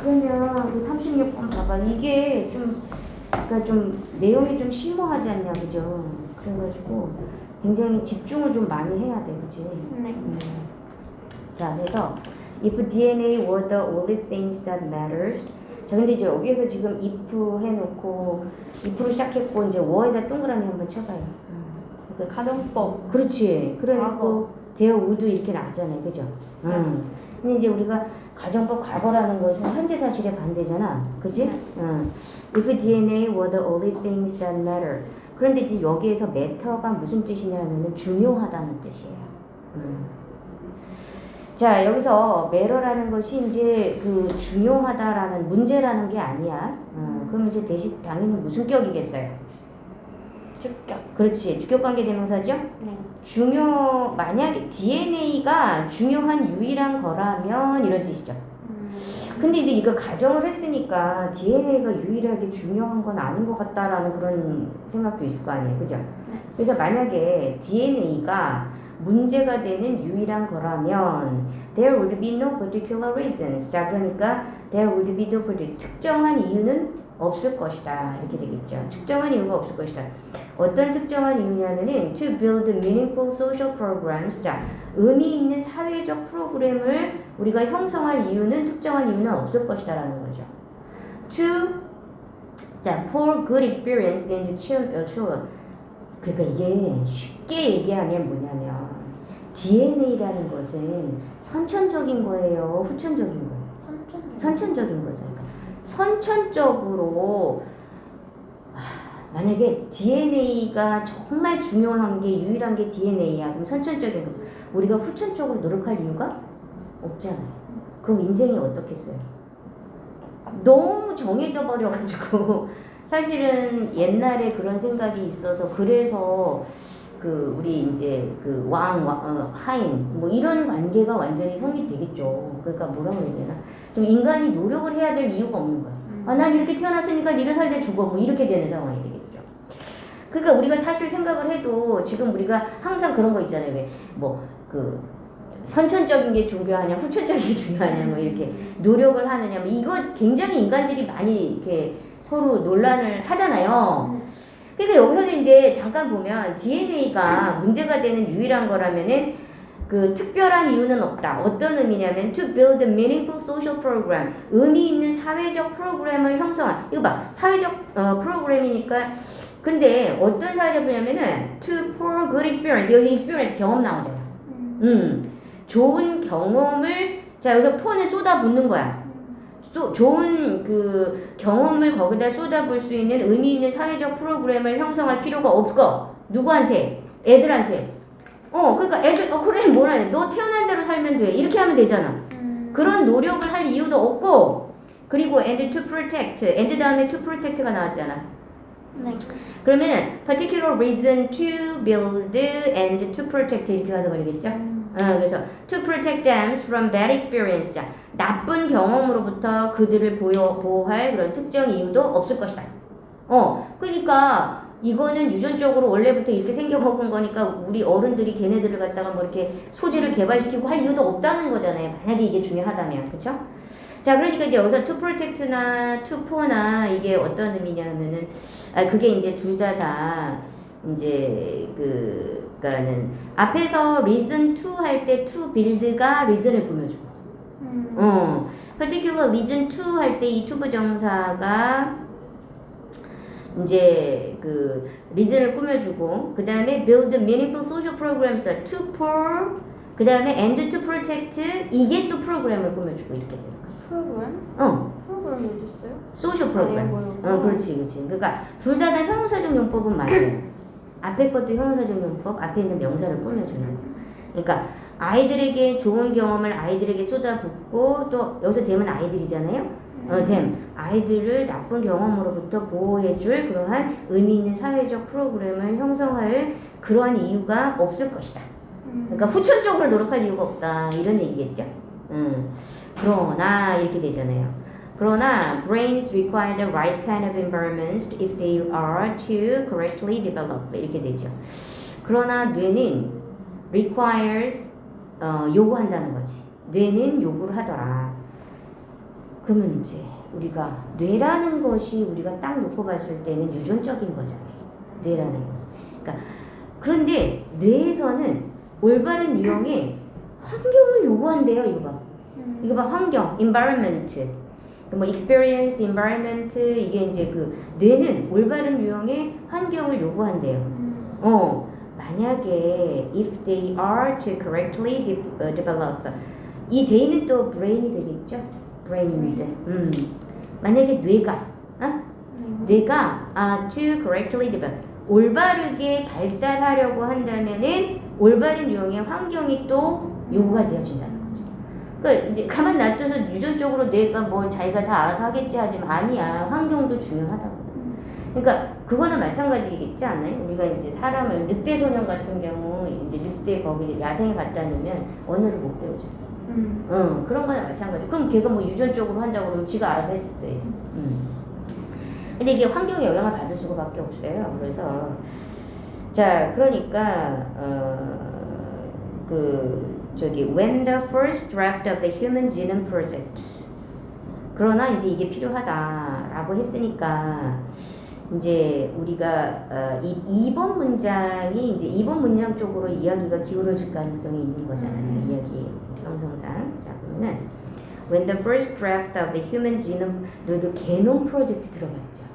그러면 그 36번 봐봐. 이게 좀, 그러니까 좀 내용이 좀 심오하지 않냐, 그죠? 그래가지고 굉장히 집중을 좀 많이 해야 돼, 그치? 네. 자, 그래서 if DNA were the only things that matters. 자, 근데 이제 여기에서 지금 if 해놓고 if로 시작했고 이제 were에다 동그라미 한번 쳐봐요. 그 가정법. 그렇지. 그러니까 과거. 대어 우드 이렇게 나왔잖아요, 그죠? 근데 이제 우리가 가정법 과거라는 것은 현재 사실의 반대잖아, 그지? If DNA were the only things that matter. 그런데 이제 여기에서 matter가 무슨 뜻이냐면은 중요하다는 뜻이에요. 자, 여기서 matter라는 것이 이제 그 중요하다라는 문제라는 게 아니야. 그럼 이제 대신 당연히 무슨 격이겠어요? 주격. 그렇지, 주격관계 대명사죠? 네. 만약에 DNA가 중요한 유일한 거라면 이런 뜻이죠. 근데 이제 이거 가정을 했으니까 DNA가 유일하게 중요한 건 아닌 것 같다라는 그런 생각도 있을 거 아니에요, 그죠? 그래서 만약에 DNA가 문제가 되는 유일한 거라면 there would be no particular reasons. 자, 그러니까 there would be no particular 특정한 이유는 없을 것이다, 이렇게 되겠죠. 특정한 이유가 없을 것이다. 어떤 특정한 이유냐면은 to build meaningful social programs. 자, 의미 있는 사회적 프로그램을 우리가 형성할 이유는 특정한 이유는 없을 것이다라는 거죠. 자, for good experience in the children. 그러니까 이게 쉽게 얘기하면 뭐냐면 DNA라는 것은 선천적인 거예요, 후천적인 거예요? 선천적인 거죠. 그러니까 선천적으로 만약에 DNA가 정말 중요한 게 유일한 게 DNA야. 그럼 선천적인 거. 우리가 후천적으로 노력할 이유가 없잖아요. 그럼 인생이 어떻겠어요? 너무 정해져 버려가지고 사실은 옛날에 그런 생각이 있어서 그래서 그 우리 이제 그 하인 뭐 이런 관계가 완전히 성립되겠죠. 그러니까 뭐라고 해야 되나? 좀 인간이 노력을 해야 될 이유가 없는 거야. 아, 난 이렇게 태어났으니까 니를 살때 죽어. 뭐 이렇게 되는 상황이 되겠죠. 그러니까 우리가 사실 생각을 해도 지금 우리가 항상 그런 거 있잖아요. 왜 뭐 그 선천적인 게 중요하냐, 후천적인 게 중요하냐, 뭐 이렇게 노력을 하느냐, 뭐 이거 굉장히 인간들이 많이 이렇게 서로 논란을 하잖아요. 그러니까 여기서는 이제 잠깐 보면 DNA가 문제가 되는 유일한 거라면은 그 특별한 이유는 없다. 어떤 의미냐면 to build a meaningful social program. 의미 있는 사회적 프로그램을 형성한. 이거 봐. 사회적 프로그램이니까 근데 어떤 사회적 프로그램이냐면은 to for good experience. 여기 experience 경험 나오잖아. 좋은 경험을 자 여기서 for는 쏟아붓는 거야. 좋은 그 경험을 거기다 쏟아볼 수 있는 의미 있는 사회적 프로그램을 형성할 필요가 없어. 누구한테? 애들한테. 그러니까 애들, 그래, 뭐라 해. 너 태어난 대로 살면 돼. 이렇게 하면 되잖아. 그런 노력을 할 이유도 없고, 그리고 and to protect. and 다음에 to protect가 나왔잖아. 네. 그러면 particular reason to build and to protect 이렇게 가서 버리겠죠? 그래서 to protect them from bad experience. 자, 나쁜 경험으로부터 그들을 보호할 그런 특정 이유도 없을 것이다. 그러니까 이거는 유전적으로 원래부터 이렇게 생겨먹은 거니까 우리 어른들이 걔네들을 갖다가 뭐 이렇게 소질을 개발시키고 할 이유도 없다는 거잖아요. 만약에 이게 중요하다면. 그쵸? 자, 그러니까 이제 여기서 to protect나 to for나 이게 어떤 의미냐면은, 그게 이제 둘 다 이제 그니까는 앞에서 reason to 할 때 to build가 reason을 꾸며주고, particular reason to 할 때 이 to 부정사가 이제 그 reason을 꾸며주고, 그 다음에 build meaningful social programs to for, 그 다음에 and to protect 이게 또 프로그램을 꾸며주고 이렇게 되는 거야. 프로그램? 프로그램이 어디 있어요? social programs. 그렇지. 그러니까 둘 다 형용사적 용법은 맞아요. 앞에 것도 형용사적 용법, 앞에 있는 명사를 꾸며주는 거. 그러니까 아이들에게 좋은 경험을 아이들에게 쏟아붓고 또 여기서 됨은 아이들이잖아요. 아이들을 나쁜 경험으로부터 보호해줄 그러한 의미 있는 사회적 프로그램을 형성할 그러한 이유가 없을 것이다. 그러니까 후천적으로 노력할 이유가 없다 이런 얘기겠죠. 그러나 이렇게 되잖아요. 그러나 brains require the right kind of environments if they are to correctly develop 이렇게 되죠. 그러나 뇌는 requires 요구한다는 거지. 뇌는 요구를 하더라. 그러면 이제 우리가 뇌라는 것이 우리가 딱 놓고 봤을 때는 유전적인 거잖아요. 뇌라는 거. 그러니까 그런데 뇌에서는 올바른 유형의 환경을 요구한대요. 이거 봐. 이거 봐. 환경, environment. 뭐 experience, environment 이게 이제 그 뇌는 올바른 유형의 환경을 요구한대요. 만약에 if they are to correctly develop 이 they는 또 brain이 되겠죠? brains. 만약에 뇌가 to correctly develop 올바르게 발달하려고 한다면은 올바른 유형의 환경이 또 요구가 되어진다는 거죠. 그러니까 이제 가만 놔둬서 유전적으로 뇌가 뭘 자기가 다 알아서 하겠지 하지만 아니야. 환경도 중요하다고. 그러니까 그거는 마찬가지겠지 않아요? 우리가 이제 사람을 늑대 소년 같은 경우 이제 늑대 거기 야생에 갖다 놓으면 언어를 못 배우죠. 그런 거나 마찬가지. 그럼 걔가 뭐 유전적으로 한다고 그러면 지가 알아서 했었어요. 근데 이게 환경에 영향을 받을 수밖에 없어요. 그래서 자 그러니까 when the first draft of the Human Genome Project 그러나 이제 이게 필요하다라고 했으니까 이제 우리가 2번 문장이 이제 2번 문장 쪽으로 이야기가 기울어질 가능성이 있는 거잖아요. 이야기 형성상. 자 그러면은 when the first draft of the Human Genome 너도 게놈 프로젝트 들어봤죠?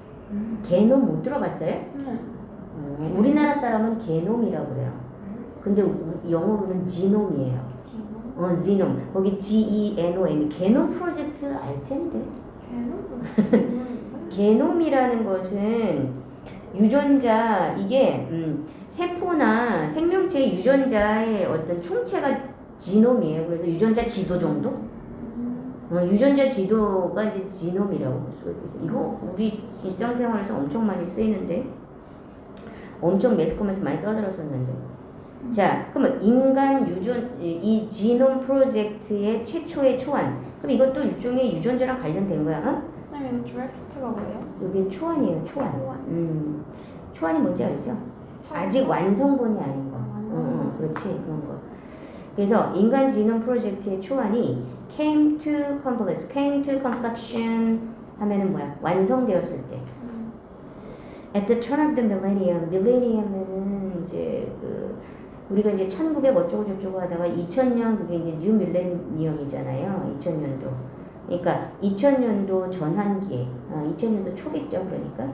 게놈 못 들어봤어요? 우리나라 사람은 게놈이라고 그래요. 근데 영어로는 지놈이에요. 지놈. 거기 GENOM. 게놈 프로젝트 알 텐데. 게놈이라는 것은 유전자 이게 세포나 생명체의 유전자의 어떤 총체가 지놈이에요. 그래서 유전자 지도 정도? 유전자 지도가 이제 지놈이라고 볼 수가 있어요. 이거 우리 일상생활에서 엄청 많이 쓰이는데 엄청 매스컴에서 많이 떠들었었는데 자 그러면 인간 이 지놈 프로젝트의 최초의 초안 그럼 이것도 일종의 유전자랑 관련된 거야? 이거 드래프트가 뭐예요? 여긴 초안이에요. 초안. 초안이 뭔지 알죠? 아직 완성본이 아닌 거. 그렇지 그런 거. 그래서 인간 지놈 프로젝트의 초안이 came to completion 하면은 뭐야? 완성되었을 때. At the turn of the millennium은 이제 우리가 이제 1900 어쩌고 저쩌고 하다가 2000년 그게 이제 뉴 밀레니엄이잖아요. 2000년도. 그러니까 2000년도 전환기에 2000년도 초겠죠. 그러니까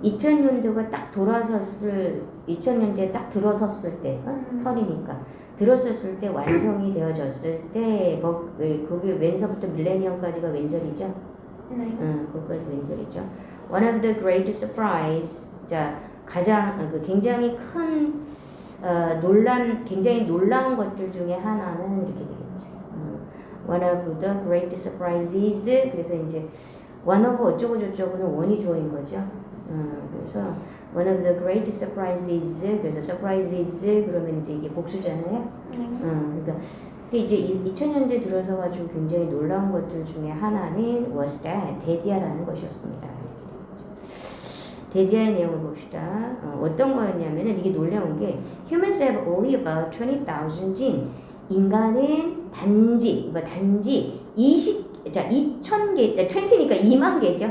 2000년도가 딱 돌아섰을 2000년대에 딱 들어섰을 때 털이니까 들었었을 때 완성이 되어졌을 때 거기 왼서부터 밀레니엄까지가 왼절이죠. 그것까지 왼절이죠. One of the great surprise 자 가장 굉장히 큰 굉장히 놀라운 것들 중에 하나는 이렇게 되겠죠. One of the great surprises 그래서 이제 one of 어쩌고 저쩌고는 원이 주어인 거죠. 그래서 one of the great surprises 그래서 surprises 그러면 이제 이게 복수잖아요. 그러니까 이제 2000년대 들어서 가지고 굉장히 놀라운 것들 중에 하나는 was that 데디아라는 것이었습니다. 데디아의 내용을 봅시다. 어떤 거였냐면은 이게 놀라운 게 humans have only about 20,000 gene 인간은 단지 2000개 20니까 2만 개죠.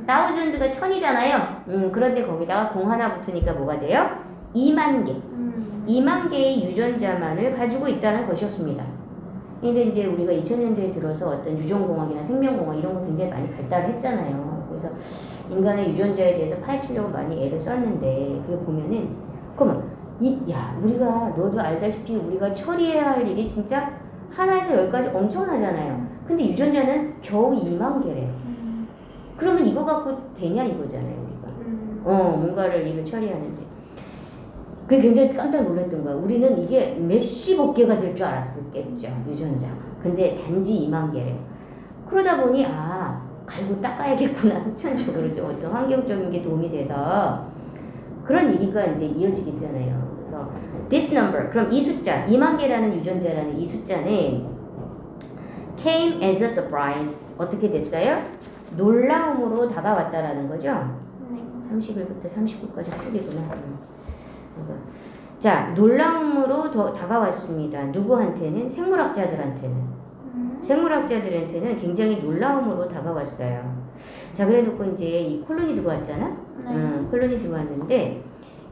1000가 1000이잖아요. 그런데 거기다가 공 하나 붙으니까 뭐가 돼요? 2만 개. 2만 개의 유전자만을 가지고 있다는 것이었습니다. 근데 이제 우리가 2000년대에 들어서 어떤 유전공학이나 생명공학 이런 거 굉장히 많이 발달을 했잖아요. 그래서 인간의 유전자에 대해서 파헤치려고 많이 애를 썼는데 그게 보면은 그러면 우리가 너도 알다시피 우리가 처리해야 할 일이 진짜 하나에서 10까지 엄청나잖아요. 근데 유전자는 겨우 2만 개래요. 그러면 이거 갖고 되냐 이거잖아요 우리가. 뭔가를 일을 처리하는데 그게 굉장히 깜짝 놀랐던 거야. 우리는 이게 몇십억 개가 될 줄 알았었겠죠 유전자가. 근데 단지 2만 개래요. 그러다 보니 갈고 닦아야겠구나. 후천적으로 좀 어떤 환경적인 게 도움이 돼서 그런 얘기가 이제 이어지게 되잖아요. 그래서 this number 그럼 이 숫자 2만 개라는 유전자라는 이 숫자는 came as a surprise 어떻게 됐어요? 놀라움으로 다가왔다라는 거죠. 31부터 39까지 쭉이구나. 자 놀라움으로 다가왔습니다. 누구한테는? 생물학자들한테는. 생물학자들한테는 굉장히 놀라움으로 다가왔어요. 자, 그래놓고 이제 이 콜론이 들어왔잖아. 콜론이 들어왔는데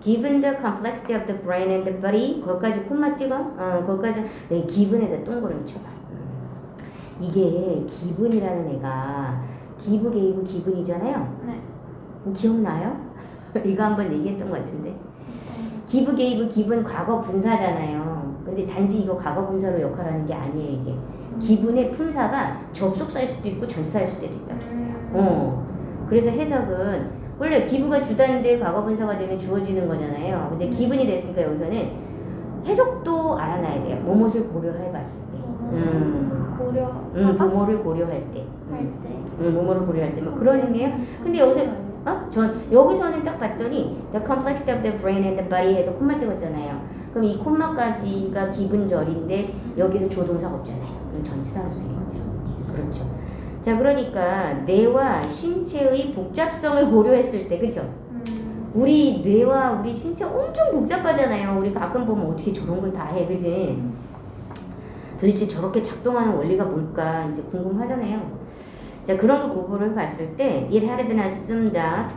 given the complexity of the brain and the body 거기까지 콤마 찍어. 거기까지 내 given에다 동그라미 쳐봐. 이게 given이라는 애가 give gave given이잖아요. 네. 기억나요? 이거 한번 얘기했던 것 같은데. give gave given 과거 분사잖아요. 근데 단지 이거 과거 분사로 역할하는 게 아니에요. 이게 given의 품사가 접속사일 수도 있고 전사일 수도 있다고 그랬어요. 그래서 해석은 원래 give가 주다인데 과거 분사가 되면 주어지는 거잖아요. 근데 given이 됐으니까 여기서는 해석도 알아놔야 돼요. 뭐뭇을 고려해봤을 때. 뭐뭐를 고려할 때. 뭐뭐를 고려할 때. 뭐 그런 의미예요. 근데 여기서는 딱 봤더니 the complexity of the brain and the body 해서 콤마 찍었잖아요. 그럼 이 콤마까지가 기분절인데 여기서 조동사가 없잖아요. 그럼 전치사로 쓰인 거죠. 그렇죠. 자, 그러니까 뇌와 신체의 복잡성을 고려했을 때, 그죠? 우리 뇌와 우리 신체 엄청 복잡하잖아요. 우리 가끔 보면 어떻게 저런 걸 다 해, 그지? 도대체 저렇게 작동하는 원리가 뭘까 이제 궁금하잖아요. 자, 그런 걸 고려해 봤을 때 it had been assumed that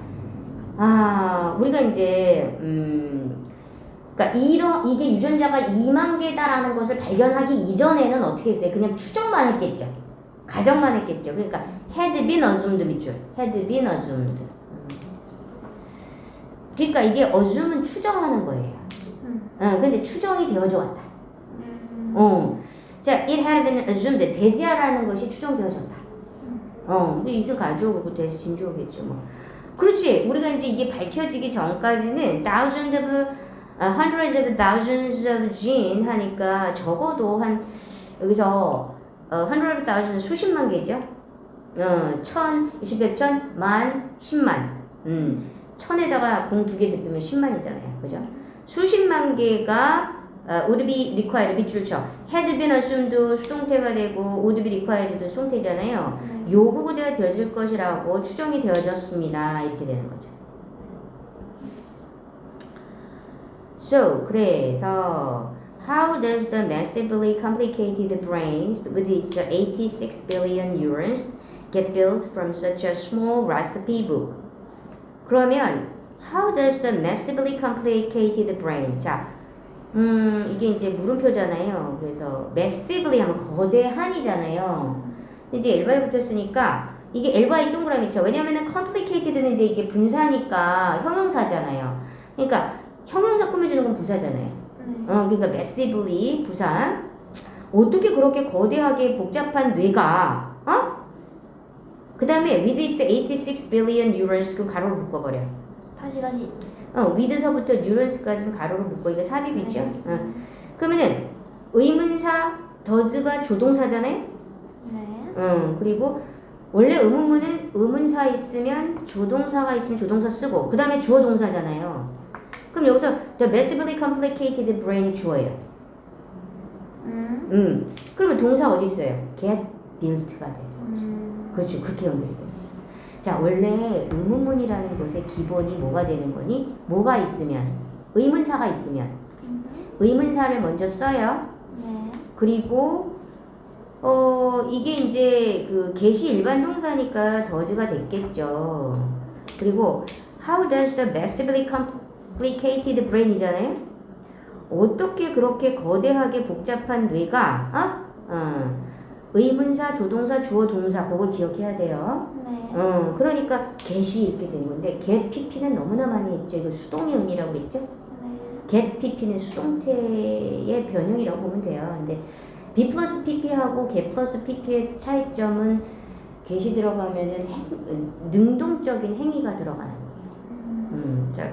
우리가 이제 그러니까 이게 유전자가 2만 개다라는 것을 발견하기 이전에는 어떻게 했어요? 그냥 추정만 했겠죠. 가정만 했겠죠. 그러니까 had been assumed 밑줄. had been assumed. 그러니까 이게 assume은 추정하는 거예요. 근데 추정이 되어져 왔다. 자, it had been assumed. 대디아라는 것이 추정되어졌다. 근데 이승 가져오고 대신 진주오겠죠. 뭐. 그렇지. 우리가 이제 이게 밝혀지기 전까지는 thousands of hundreds of thousands of gene 하니까 적어도 한 여기서 hundred of thousands 수십만 개죠. 천, 이십, 백천, 만, 십만. 천에다가 공 두 개 넣으면 10만이잖아요. 그죠? 수십만 개가 would be required 밑줄 쳐. had been assumed 수동태가 되고 would be required도 수동태잖아요. 요구가 되어질 것이라고 추정이 되어졌습니다. 이렇게 되는 거죠. So, 그래서 how does the massively complicated brains with its 86 billion neurons get built from such a small recipe book? 그러면 how does the massively complicated brain? 자, 이게 이제 물음표잖아요. 그래서 massively 하면 거대한이잖아요. 이제 L바이 붙었으니까 이게 L바이 동그라미죠. 왜냐면은 complicated는 이제 이게 분사니까 형용사잖아요. 그러니까 형용사 꾸며주는 건 부사잖아요. 그러니까 massively 부사. 어떻게 그렇게 거대하게 복잡한 뇌가 그 다음에 with its 86 billion neurons 그 가로로 묶어버려. 다시. with서부터 neurons까지는 가로로 묶고 이거 삽입이죠. 그러면은 의문사 does가 조동사잖아요. 네. 그리고 원래 의문문은 의문사 있으면 조동사가 있으면 조동사 쓰고 그 다음에 주어 동사잖아요. 그럼 여기서 the massively complicated brain이 주어예요. 그러면 동사 어디 있어요? get built가 돼요. 그렇죠. 그렇게 연결돼요. 자, 원래 의문문이라는 것의 기본이 뭐가 되는 거니? 뭐가 있으면 의문사가 있으면 의문사를 먼저 써요. 네. 그리고 이게 이제 그 get이 일반 동사니까 does가 됐겠죠. 그리고 how does the massively complicated brain이잖아요. 어떻게 그렇게 거대하게 복잡한 뇌가 의문사, 조동사, 주어, 동사 그거 기억해야 돼요. 네. 그러니까 get이 이렇게 되는 건데 get pp는 너무나 많이 했죠. 이거 수동의 의미라고 그랬죠. get pp는 수동태의 변형이라고 보면 돼요. 근데 be 플러스 pp하고 get 플러스 pp의 차이점은 get이 들어가면은 능동적인 행위가 들어가는 거예요. 자,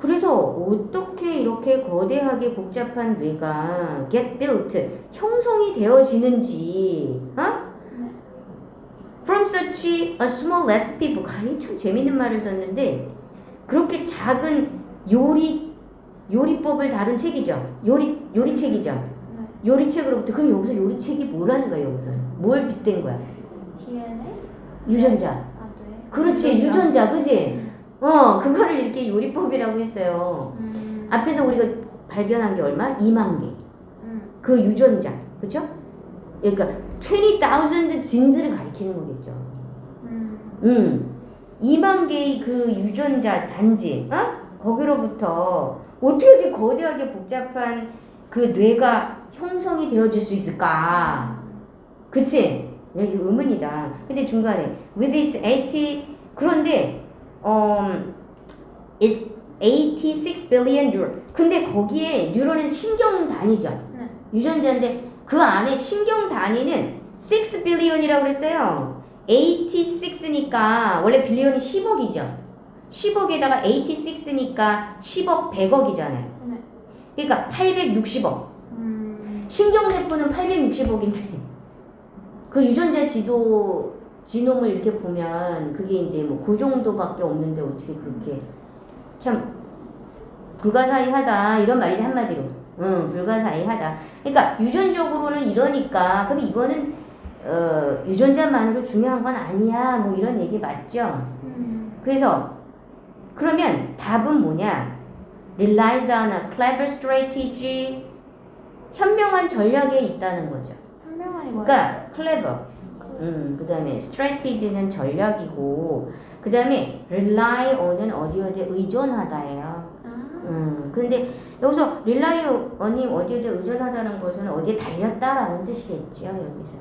그래서 어떻게 이렇게 거대하게 복잡한 뇌가 get built 형성이 되어지는지, from such a small recipe book. 참 재밌는 말을 썼는데 그렇게 작은 요리법을 다룬 책이죠. 요리책이죠. 요리책으로부터. 그럼 여기서 요리책이 뭐라는 거야? 여기서 뭘 빗댄 거야? DNA? 유전자. 네. 그렇지, 유전자, 그지? 그거를 이렇게 요리법이라고 했어요. 앞에서 우리가 발견한 게 얼마? 2만 개. 그 유전자, 그죠? 그러니까 20,000 진들을 가리키는 거겠죠. 2만 개의 그 유전자 단지, 거기로부터 어떻게 이렇게 거대하게 복잡한 그 뇌가 형성이 되어질 수 있을까? 그치? 여기 의문이다. 근데 중간에 with its 80 그런데 it's 86 billion neuron. 근데 거기에 뉴런은 신경 단위죠. 네. 유전자인데 그 안에 신경 단위는 6 billion이라고 그랬어요. 86니까 원래 빌리언이 10억이죠. 10억에다가 86니까 10억 100억이잖아요. 네. 그러니까 860억. 신경세포는 860억인데 그 유전자 지놈을 이렇게 보면 그게 이제 뭐 그 정도밖에 없는데 어떻게 그렇게 참 불가사의하다 이런 말이지 한마디로. 불가사의하다. 그러니까 유전적으로는 이러니까 그럼 이거는 유전자만으로 중요한 건 아니야 뭐 이런 얘기 맞죠? 그래서 그러면 답은 뭐냐? relies on a clever strategy. 현명한 전략에 있다는 거죠. 현명한 이거예요. 그러니까 clever. 그 다음에 strategy는 전략이고 그 다음에 rely on은 어디에 의존하다예요. 그런데 여기서 rely on이 어디에 의존하다는 것은 어디에 달렸다라는 뜻이겠죠 여기서.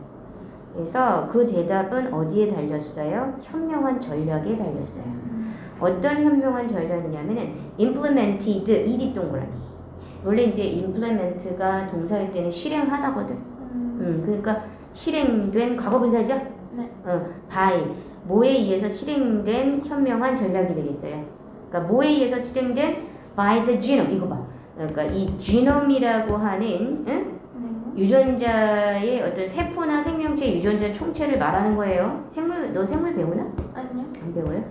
그래서 그 대답은 어디에 달렸어요? 현명한 전략에 달렸어요. 어떤 현명한 전략이냐면은 implemented ed 동그라미. 원래 이제 implement가 동사일 때는 실행하다거든. 그러니까 실행된 과거분사죠? 네. by 뭐에 의해서 실행된 현명한 전략이 되겠어요. 그러니까 뭐에 의해서 실행된 by the genome 이거 봐. 그러니까 이 genome이라고 하는 유전자의 어떤 세포나 생명체 유전자 총체를 말하는 거예요. 너 생물 배우나? 아니요. 안 배워요?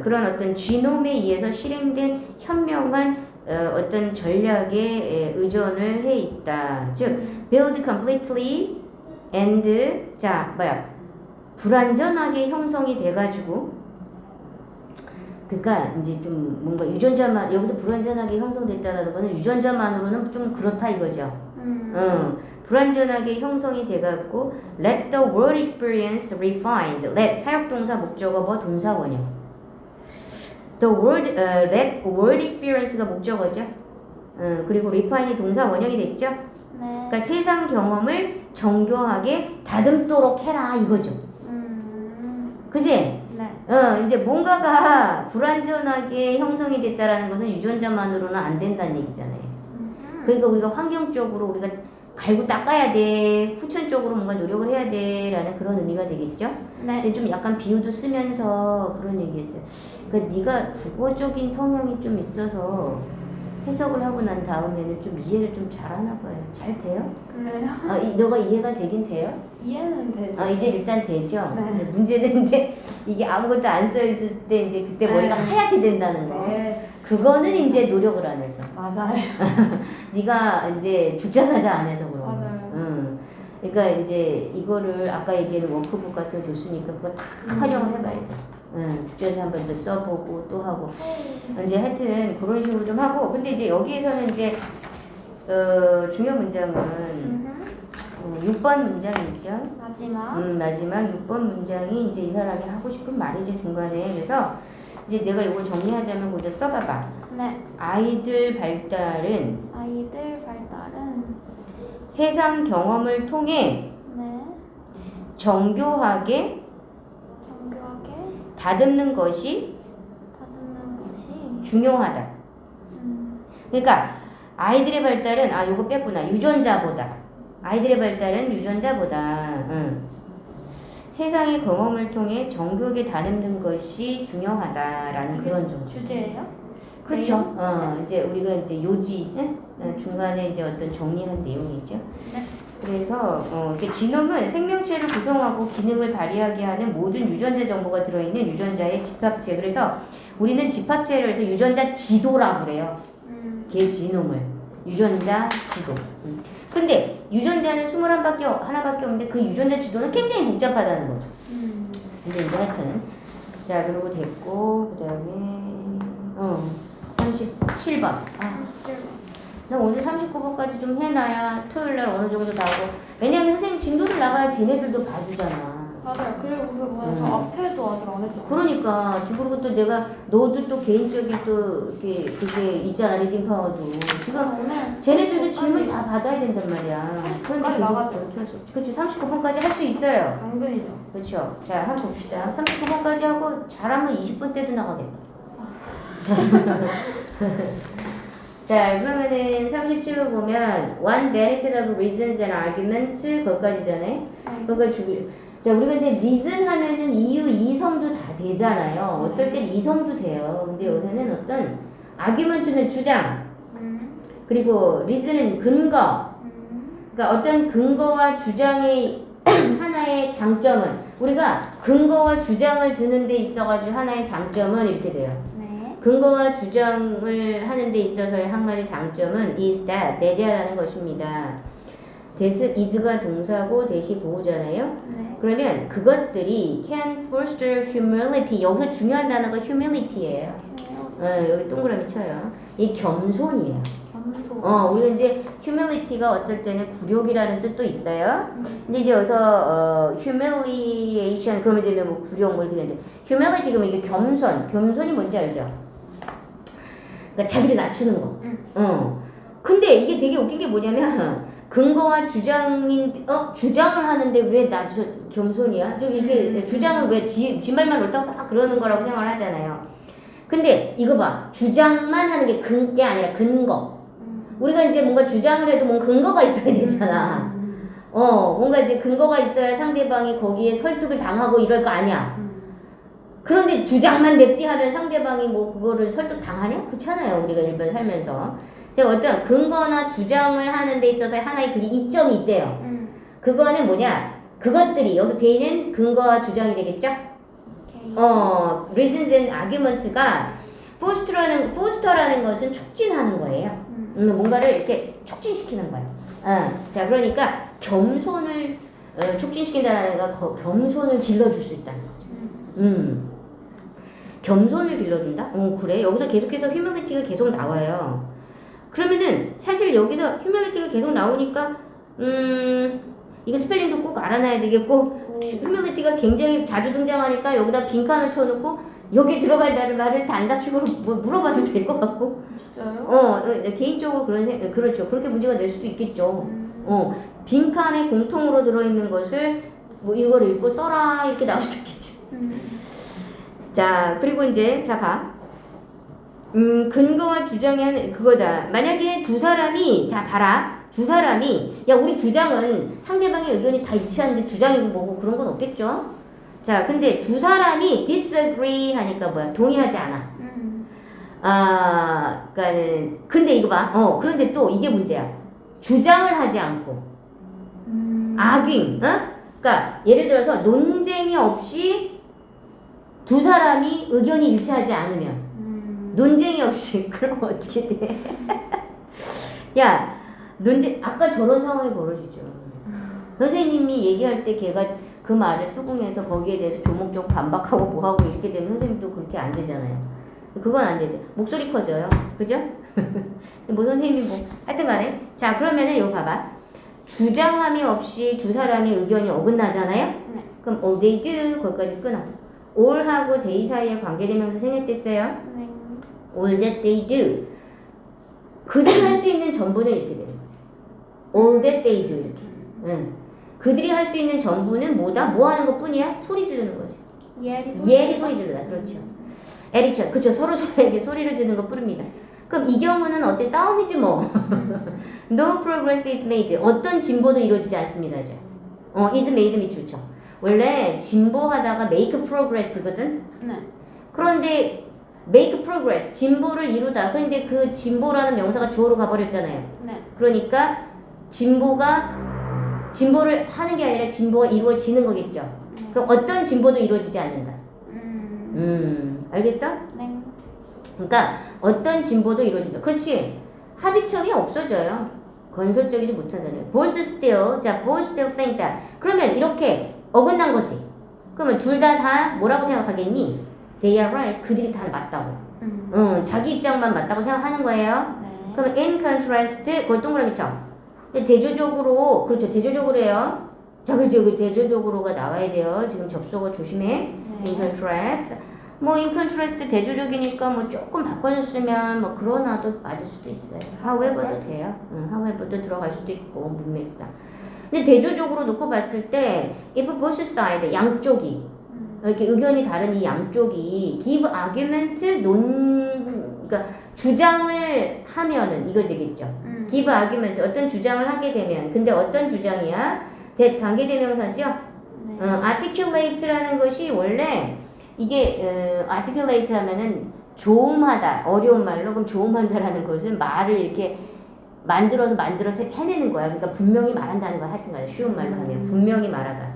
그런 어떤 지놈에 의해서 실행된 현명한 어떤 전략에 의존을 해 있다. 즉, build completely and 불완전하게 형성이 돼가지고 그러니까 이제 좀 뭔가 유전자만 여기서 불완전하게 형성됐다라는 거는 유전자만으로는 좀 그렇다 이거죠. 불완전하게 형성이 돼갖고 let the word experience refined. let 사역동사 목적어 뭐 동사 원형. the word let word experience가 목적어죠. 그리고 refine이 동사 원형이 됐죠. 네. 그러니까 세상 경험을 정교하게 다듬도록 해라 이거죠. 그지? 네. 이제 뭔가가 불완전하게 형성이 됐다라는 것은 유전자만으로는 안 된다는 얘기잖아요. 그러니까 우리가 환경적으로 우리가 갈고 닦아야 돼. 후천적으로 뭔가 노력을 해야 돼. 라는 그런 의미가 되겠죠? 네. 근데 좀 약간 비유도 쓰면서 그런 얘기했어요. 그러니까 네가 국어적인 성향이 좀 있어서 해석을 하고 난 다음에는 좀 이해를 좀 잘하나 봐요. 잘 돼요? 그래요? 너가 이해가 되긴 돼요? 이해는 되죠. 이제 일단 되죠? 네. 근데 문제는 이제 이게 아무것도 안 써있을 때 이제 그때 머리가 네. 하얗게 된다는 거. 네. 그거는 이제 노력을 안 해서. 맞아요. 네가 이제 죽자 사자 안 해서 그런 거지. 맞아요. 그러니까 이제 이거를 아까 얘기한 워크북 같은 거 줬으니까 그거 다 활용을 해봐야 돼. 죽자 사자 한 번 더 써보고 또 하고. 이제 하여튼 그런 식으로 좀 하고. 근데 이제 여기에서는 이제 중요 문장은 6번 문장이죠. 마지막 6번 문장이 이제 이 사람이 하고 싶은 말이지 중간에. 그래서 이제 내가 이걸 정리하자면 거기다 써봐봐. 네. 아이들 발달은 세상 경험을 통해 네. 정교하게 다듬는 것이 중요하다. 그러니까 아이들의 발달은 요거 뺐구나. 유전자보다. 아이들의 발달은 유전자보다 세상의 경험을 통해 정교하게 다듬는 것이 중요하다라는 그런 정도. 주제예요? 그렇죠. 이제 우리가 이제 요지 중간에 이제 어떤 정리한 내용이죠. 네. 그래서 이게 지놈은 생명체를 구성하고 기능을 발휘하게 하는 모든 유전자 정보가 들어있는 유전자의 집합체. 그래서 우리는 집합체를 해서 유전자 지도라고 그래요. 걔 지놈을 유전자 지도. 근데 유전자는 21밖에 하나밖에 없는데 그 유전자 지도는 굉장히 복잡하다는 거죠. 근데 이제 하여튼 자 그리고 됐고 그 다음에 37번. 나 오늘 39번까지 좀 해놔야 토요일날 어느 정도 다 하고. 왜냐면 선생님 진도 나가야 쟤네들도 봐주잖아. 맞아요. 그리고 그 뭐야 저 앞에도 아직 안 했죠. 그러니까 그리고 또 내가 너도 또 개인적인 또 그게 있잖아. 리딩 파워도 지금 오늘 쟤네들도 질문 다 받아야 된단 말이야. 그런데 빨리 계속 나가죠. 그렇게 할 수 없지. 그렇지. 39분까지 할 수 있어요. 당근이죠. 그렇죠. 자, 한번 봅시다. 39분까지 하고 잘하면 20분 때도 나가겠다. 자, 그러면은 37번 보면 one benefit of reasons and arguments 거기까지잖아요. 거기까지 주기. 자, 우리가 이제 reason 하면은 이유, 이성도 다 되잖아요. 어떨 땐 이성도 돼요. 근데 여기서는 어떤 argument는 주장, 그리고 reason은 근거. 그러니까 어떤 근거와 주장의 하나의 장점은 우리가 근거와 주장을 드는 데 있어가지고 하나의 장점은 이렇게 돼요. 네. 근거와 주장을 하는 데 있어서의 한 가지 장점은 is that, 내려라는 것입니다. that is가 동사고 that이 보호잖아요. 네. 그러면 그것들이 can foster humility. 여기서 중요한 단어가 humility예요. 여기 동그라미 쳐요. 이 겸손이에요. 겸손. 우리가 이제 humility가 어떨 때는 굴욕이라는 뜻도 있어요. 근데 이제 여기서 humiliation 그러면 이제 뭐 굴욕 뭐 이렇게 되는데 humility 그러면 이게 겸손이 뭔지 알죠? 그러니까 자기를 낮추는 거. 근데 이게 되게 웃긴 게 뭐냐면 근거와 주장을 하는데 왜 겸손이야? 좀 이게 주장은 왜 지 말만 옳다고 막 그러는 거라고 생각을 하잖아요. 근데 이거 봐. 주장만 하는 게 게 아니라 근거. 우리가 이제 뭔가 주장을 해도 뭔가 근거가 있어야 되잖아. 뭔가 이제 근거가 있어야 상대방이 거기에 설득을 당하고 이럴 거 아니야. 그런데 주장만 냅디하면 상대방이 뭐 그거를 설득 당하냐? 그렇잖아요. 우리가 일반 살면서. 제가 어떤 근거나 주장을 하는 데 있어서 하나의 그게 이점이 있대요. 그거는 뭐냐? 그것들이 여기서 대는 근거와 주장이 되겠죠? reasons and argument가 포스터라는 것은 촉진하는 거예요. 뭔가를 이렇게 촉진시키는 거예요. 자, 그러니까 겸손을 촉진시킨다는 거 겸손을 길러줄 수 있다는 거죠. 겸손을 길러준다? 그래. 여기서 계속해서 humility가 계속 나와요. 그러면은 사실 여기서 humility가 계속 나오니까 이거 스펠링도 꼭 알아놔야 되겠고 humility가 굉장히 자주 등장하니까 여기다 빈칸을 쳐놓고 여기 들어갈 말을 단답식으로 물어봐도 될 것 같고. 진짜요? 개인적으로 그렇죠. 그렇게 문제가 될 수도 있겠죠. 빈칸에 공통으로 들어있는 것을 뭐 이걸 읽고 써라 이렇게 나올 수도 있겠지. 자, 그리고 이제 자 봐. 근거와 주장이 하는 그거다. 만약에 두 사람이 자 봐라. 두 사람이 야 우리 주장은 상대방의 의견이 다 일치하는데 주장이고 뭐고 그런 건 없겠죠. 자, 근데 두 사람이 disagree 하니까 뭐야? 동의하지 않아. 그러니까는 근데 이거 봐. 그런데 또 이게 문제야. 주장을 하지 않고 arguing, 그러니까 예를 들어서 논쟁이 없이 두 사람이 의견이 일치하지 않으면 논쟁이 없이 그럼 어떻게 돼? 야, 아까 저런 상황이 벌어지죠. 선생님이 얘기할 때 걔가 그 말을 수긍해서 거기에 대해서 조목조목 반박하고 뭐하고 이렇게 되면 선생님도 그렇게 안 되잖아요. 그건 안 돼. 목소리 커져요. 그죠? 뭐 선생님이 뭐 하여튼 간에 자 그러면은 이거 봐봐. 주장함이 없이 두 사람의 의견이 어긋나잖아요? 네. 그럼 all they do 거기까지 끊어. all하고 they 사이에 관계대명사 생략됐어요. 네. all that they do. 그들이 할 수 있는 전부는 이렇게 되는 거죠. all that they do 이렇게. 그들이 할 수 있는 전부는 뭐다? 뭐 하는 것 뿐이야? 소리 지르는 거지. 예리 소리 지르다. 그렇죠. 에릭션. 그쵸. 서로 서로에게 소리를 지르는 것 뿐입니다. 그럼 이 경우는 어때? 싸움이지 뭐. No progress is made. 어떤 진보도 이루어지지 않습니다. 이제. is made 밑 좋죠. 원래 진보하다가 make progress거든. 네. 그런데 make progress, 진보를 이루다. 그런데 그 진보라는 명사가 주어로 가버렸잖아요. 네. 그러니까 진보를 하는 게 아니라 진보가 이루어지는 거겠죠. 그럼 어떤 진보도 이루어지지 않는다. 알겠어? 네. 그러니까 어떤 진보도 이루어진다. 그렇지. 합의점이 없어져요. 건설적이지 못하잖아요. both still think that. 그러면 이렇게 어긋난 거지. 그러면 둘 다 뭐라고 생각하겠니? They are right. 그들이 다 맞다고. 자기 입장만 맞다고 생각하는 거예요. 네. 그러면 in contrast, 그걸 동그라미 쳐. 대조적으로, 그렇죠. 대조적으로 해요. 자, 그렇죠. 여기 대조적으로가 나와야 돼요. 지금 접속어 조심해. 네. in contrast. 뭐 in contrast 대조적이니까 뭐 조금 바꿔줬으면 뭐 그러나도 맞을 수도 있어요. however도 돼요. however도 들어갈 수도 있고 문맥상. 근데 대조적으로 놓고 봤을 때 if both sides 양쪽이 이렇게 의견이 다른 이 양쪽이 give argument 그러니까 주장을 하면은 이거 되겠죠. give argument 어떤 주장을 하게 되면 근데 어떤 주장이야? 관계대명사죠. 네. articulate라는 것이 원래 이게 articulate 하면은 조음하다 어려운 말로 그럼 조음한다라는 것은 말을 이렇게 만들어서 해내는 거야. 그러니까 분명히 말한다는 거야. 하여튼간에 쉬운 말로 하면 분명히 말하다.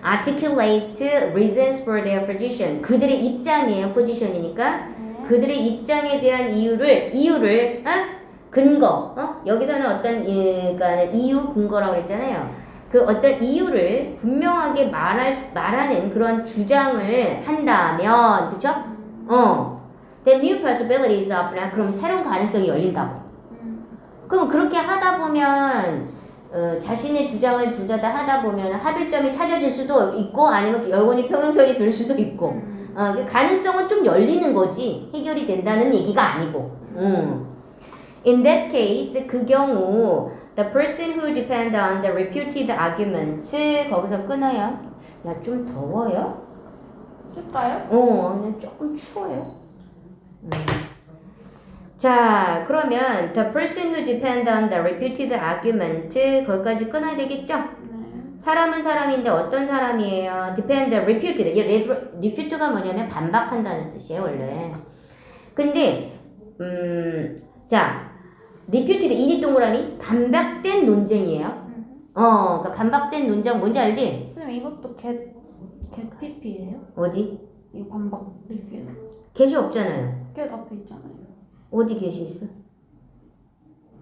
articulate reasons for their position. 그들의 입장이에요. position이니까 네. 그들의 입장에 대한 이유를 근거. 여기서는 어떤 그러니까 이유 근거라고 그랬잖아요. 그 어떤 이유를 분명하게 말하는 그런 주장을 한다면, 그쵸? Then new possibilities open. 그럼 새로운 가능성이 열린다고. 그럼 그렇게 하다 보면 자신의 주장을 둘 다 하다 보면 합일점이 찾아질 수도 있고 아니면 영원히 평행선이 들 수도 있고 그 가능성은 좀 열리는 거지 해결이 된다는 얘기가 아니고. In that case, 그 경우 the person who depend on the reputed argument 거기서 끊어요. 야, 좀 더워요? 할까요? 그냥 조금 추워요. 자, 그러면 the person who depend on the reputed argument 거기까지 끊어야 되겠죠? 네. 사람은 사람인데 어떤 사람이에요? depend, reputed. refute가 뭐냐면 반박한다는 뜻이에요, 원래. 근데 자, reputed 이니 동그라미 반박된 논쟁이에요. 그러니까 반박된 논쟁 뭔지 알지? 선생님 이것도 get PP예요? 어디? 이거 반박 리뷰. get이 없잖아요. get 앞에 있잖아요. 어디 get이 있어?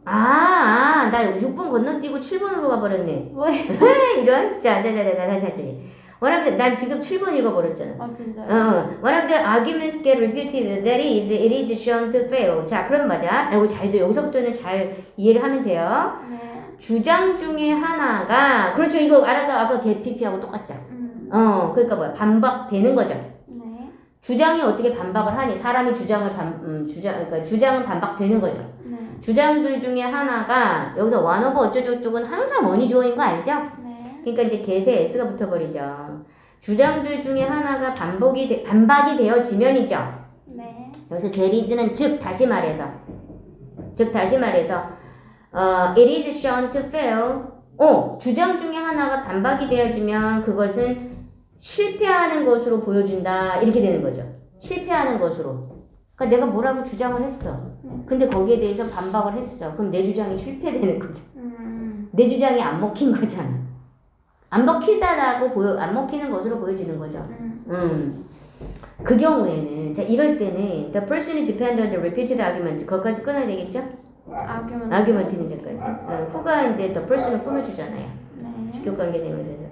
나 6번 건너뛰고 7번으로 가버렸네. 왜? 이런 진짜 다시. 난 지금 7번 읽어버렸잖아. 아 진짜요? One of the arguments get repeated. That is, it is shown to fail. 자, 그럼 맞아. 이거 잘 돼. 여기서부터는 잘 이해를 하면 돼요. 네. 주장 중에 하나가 그렇죠. 이거 아까 get PP하고 똑같죠. 그러니까 뭐야? 반박되는 거죠. 네. 주장이 어떻게 반박을 하니? 사람이 그러니까 주장은 반박되는 거죠. 네. 주장들 중에 하나가 여기서 one of 어쩌고저쩌고는 항상 원이 주어인 거 알죠? 네. 그러니까 이제 get에 s가 붙어버리죠. 주장들 중에 하나가 반박이 되어지면이죠. 네. 여기서 there is는 즉 다시 말해서 it is shown to fail. 주장 중에 하나가 반박이 되어지면 그것은 실패하는 것으로 보여준다. 이렇게 되는 거죠. 실패하는 것으로. 그러니까 내가 뭐라고 주장을 했어. 근데 거기에 대해서 반박을 했어. 그럼 내 주장이 실패되는 거죠. 내 주장이 안 먹힌 거잖아. 안 먹히는 것으로 보여지는 거죠. 그 경우에는, 자, 이럴 때는, the person depend on the repeated argument. 거기까지 끊어야 되겠죠? argument 있는 데까지. 후가 이제 the person을 꾸며주잖아요. 네. 주격 관계 되면서.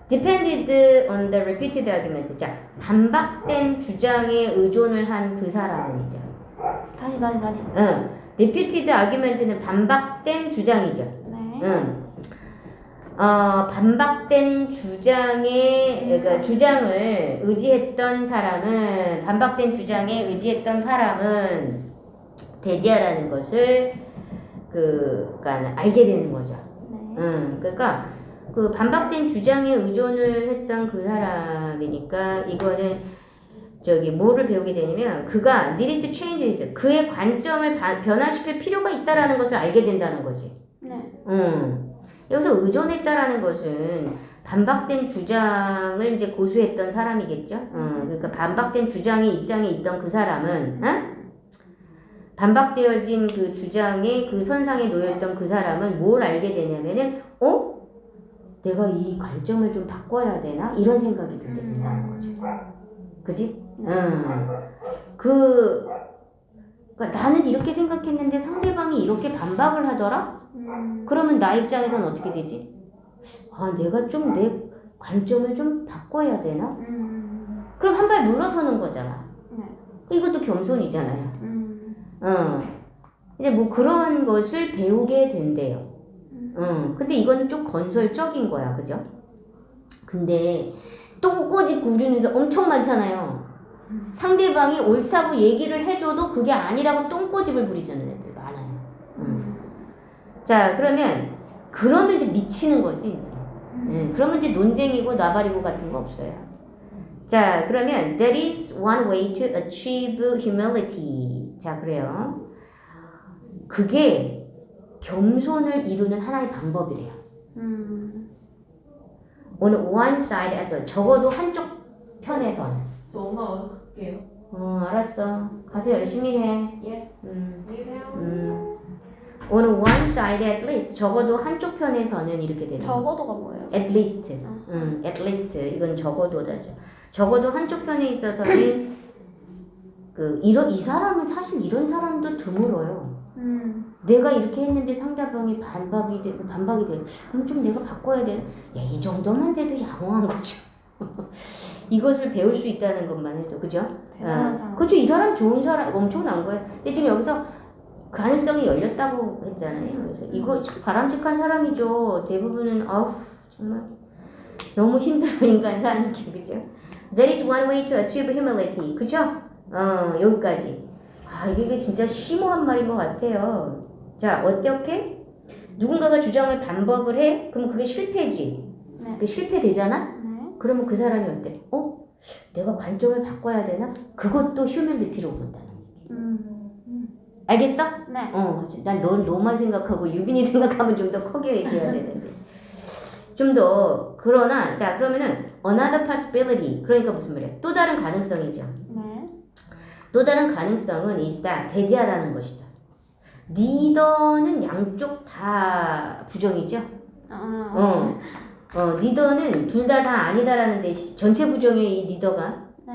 depended on the repeated argument. 자, 반박된 주장에 의존을 한 그 사람은이죠. 다시. repeated argument는 반박된 주장이죠. 네. 반박된 그러니까 주장을 의지했던 사람은, 반박된 주장에 의지했던 사람은 대디아라는 것을 그러니까 알게 되는 거죠. 네. 그러니까 그 반박된 주장에 의존을 했던 그 사람이니까 이거는 뭐를 배우게 되냐면 그가 needed to change this. 그의 관점을 변화시킬 필요가 있다라는 것을 알게 된다는 거지. 네. 여기서 의존했다라는 것은 반박된 주장을 이제 고수했던 사람이겠죠. 그러니까 반박된 주장의 입장에 있던 그 사람은, 반박되어진 그 주장의 그 선상에 놓여있던 그 사람은 뭘 알게 되냐면은, 내가 이 관점을 좀 바꿔야 되나? 이런 생각이 들게 된다는 거죠. 그지? 그러니까 나는 이렇게 생각했는데 상대방이 이렇게 반박을 하더라? 그러면 나 입장에서는 어떻게 되지? 내가 좀 내 관점을 좀 바꿔야 되나? 그럼 한 발 물러서는 거잖아. 네. 이것도 겸손이잖아요. 이제 뭐 그런 것을 배우게 된대요. 근데 이건 좀 건설적인 거야, 그죠? 근데 똥 꼬집고 우리는 애들 엄청 많잖아요. 상대방이 옳다고 얘기를 해줘도 그게 아니라고 똥꼬집을 부리자는 애들 많아요. 자, 그러면 이제 미치는 거지, 이제. 그러면 이제 논쟁이고 나발이고 같은 거 없어요. 자, 그러면 that is one way to achieve humility. 자, 그래요. 그게 겸손을 이루는 하나의 방법이래요. on one side at the 적어도 한쪽 편에서는. 저 엄마 와서 갈게요. 알았어. 가서 열심히 해. 예. 안녕히 계세요. on one side at least 적어도 한쪽 편에서는 이렇게 되는. 적어도가 뭐예요? at least. at least 이건 적어도다죠. 적어도 한쪽 편에 있어서는 이 사람은 사실 이런 사람도 드물어요. 내가 이렇게 했는데 상대방이 반박이 되고 그럼 좀 내가 바꿔야 돼. 야, 이 정도만 돼도 양호한 거죠. 이것을 배울 수 있다는 것만 해도, 그죠? 대단한 사람. 그렇죠. 이 사람 좋은 사람, 엄청난 거예요. 근데 지금 여기서 가능성이 열렸다고 했잖아요. 그래서 이거 참 바람직한 사람이죠. 대부분은 아우 정말 너무 힘들어 인간 사는 게, 그죠? That is one way to achieve humility. 그죠? 여기까지. 이게 진짜 심오한 말인 것 같아요. 자, 어떻게? 누군가가 주장을 반박을 해? 그럼 그게 실패지. 네. 그 실패되잖아? 네. 그러면 그 사람이 어때? 내가 관점을 바꿔야 되나? 그것도 휴밀리티로 본다는 얘기. 알겠어? 네. 난 너만 생각하고 유빈이 생각하면 좀 더 크게 얘기해야 되는데. 좀 더, 자, 그러면은, another possibility. 그러니까 무슨 말이야? 또 다른 가능성이죠. 네. 또 다른 가능성은 is that, 대디하라는 것이다. 리더는 양쪽 다 부정이죠? 리더는 둘 다 아니다라는 데 전체 부정의 이 리더가 네.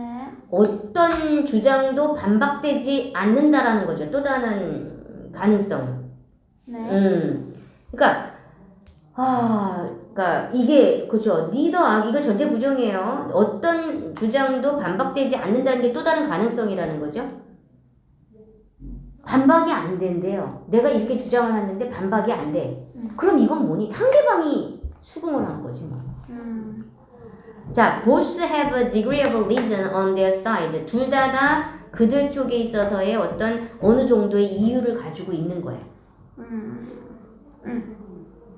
어떤 주장도 반박되지 않는다라는 거죠. 또 다른 가능성은. 네. 그러니까 이게 그죠. 리더 이거 전체 부정이에요. 어떤 주장도 반박되지 않는다는 게 또 다른 가능성이라는 거죠. 반박이 안 된대요. 내가 이렇게 주장을 하는데 반박이 안 돼. 그럼 이건 뭐니? 상대방이 수긍을 한 거지 뭐. 자, both have a degree of reason on their side. 둘 다 그들 쪽에 있어서의 어느 정도의 이유를 가지고 있는 거야.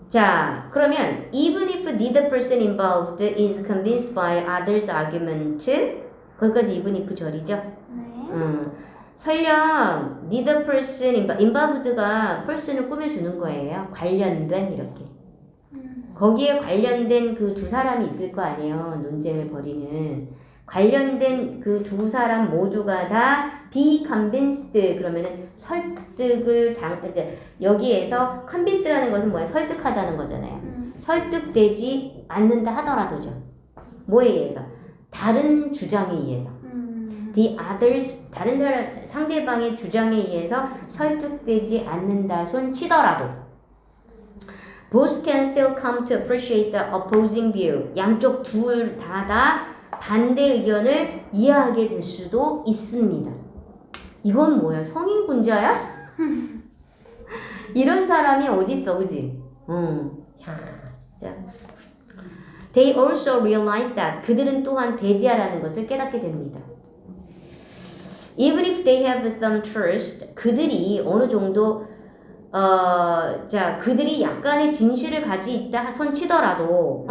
자, 그러면 even if neither person involved is convinced by others' argument, 거기까지 even if 절이죠. 네. 설령 neither person involved가 person을 꾸며주는 거예요. 관련된 이렇게. 거기에 관련된 그 두 사람이 있을 거 아니에요. 논쟁을 벌이는. 관련된 그 두 사람 모두가 다 be convinced 그러면은 설득을 이제 여기에서 convince라는 것은 뭐야? 설득하다는 거잖아요. 설득되지 않는다 하더라도죠. 뭐에 의해서? 다른 주장에 의해서. The others 다른 사람 상대방의 주장에 의해서 설득되지 않는다 손 치더라도 both can still come to appreciate the opposing view. 양쪽 둘 다 반대 의견을 이해하게 될 수도 있습니다. 이건 뭐야? 성인군자야? 이런 사람이 어딨어, 그지? 야, 진짜. They also realize that 그들은 또한 대디하라는 것을 깨닫게 됩니다. Even if they have some trust, 그들이 어느 정도 그들이 약간의 진실을 가지고 있다 손치더라도,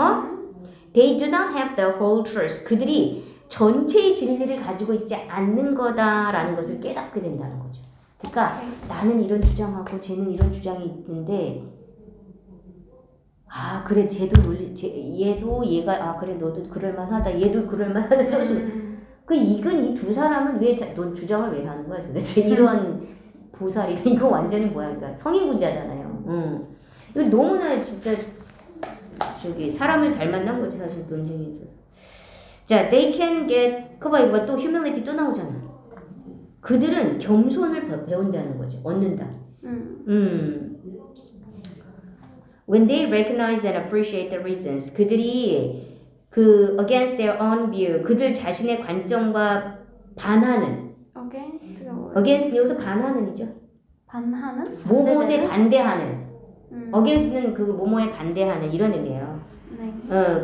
they do not have the whole truth. 그들이 전체의 진리를 가지고 있지 않는 거다라는 것을 깨닫게 된다는 거죠. 그러니까 나는 이런 주장하고 쟤는 이런 주장이 있는데, 그래, 얘도 얘가, 그래, 너도 그럴만하다, 얘도 그럴만하다. 이건 이 두 사람은 넌 주장을 왜 하는 거야 도대체? 이런 보살이 이거 완전히 뭐야? 그러니까 성인군자잖아요. 이거 너무나 진짜 사람을 잘 만난 거지 사실 논쟁에 있어서. 자, they can get 이거 또 humility 또 나오잖아. 그들은 겸손을 배운다는 거지. 얻는다. When they recognize and appreciate the reasons, 그들이 against their own view, 그들 자신의 관점과 반하는. against가 뭐예요? against 여기서 반하는이죠. 반하는? 무엇에 반대하는. against는 그 뭐뭐에 반대하는 이런 의미예요. 네.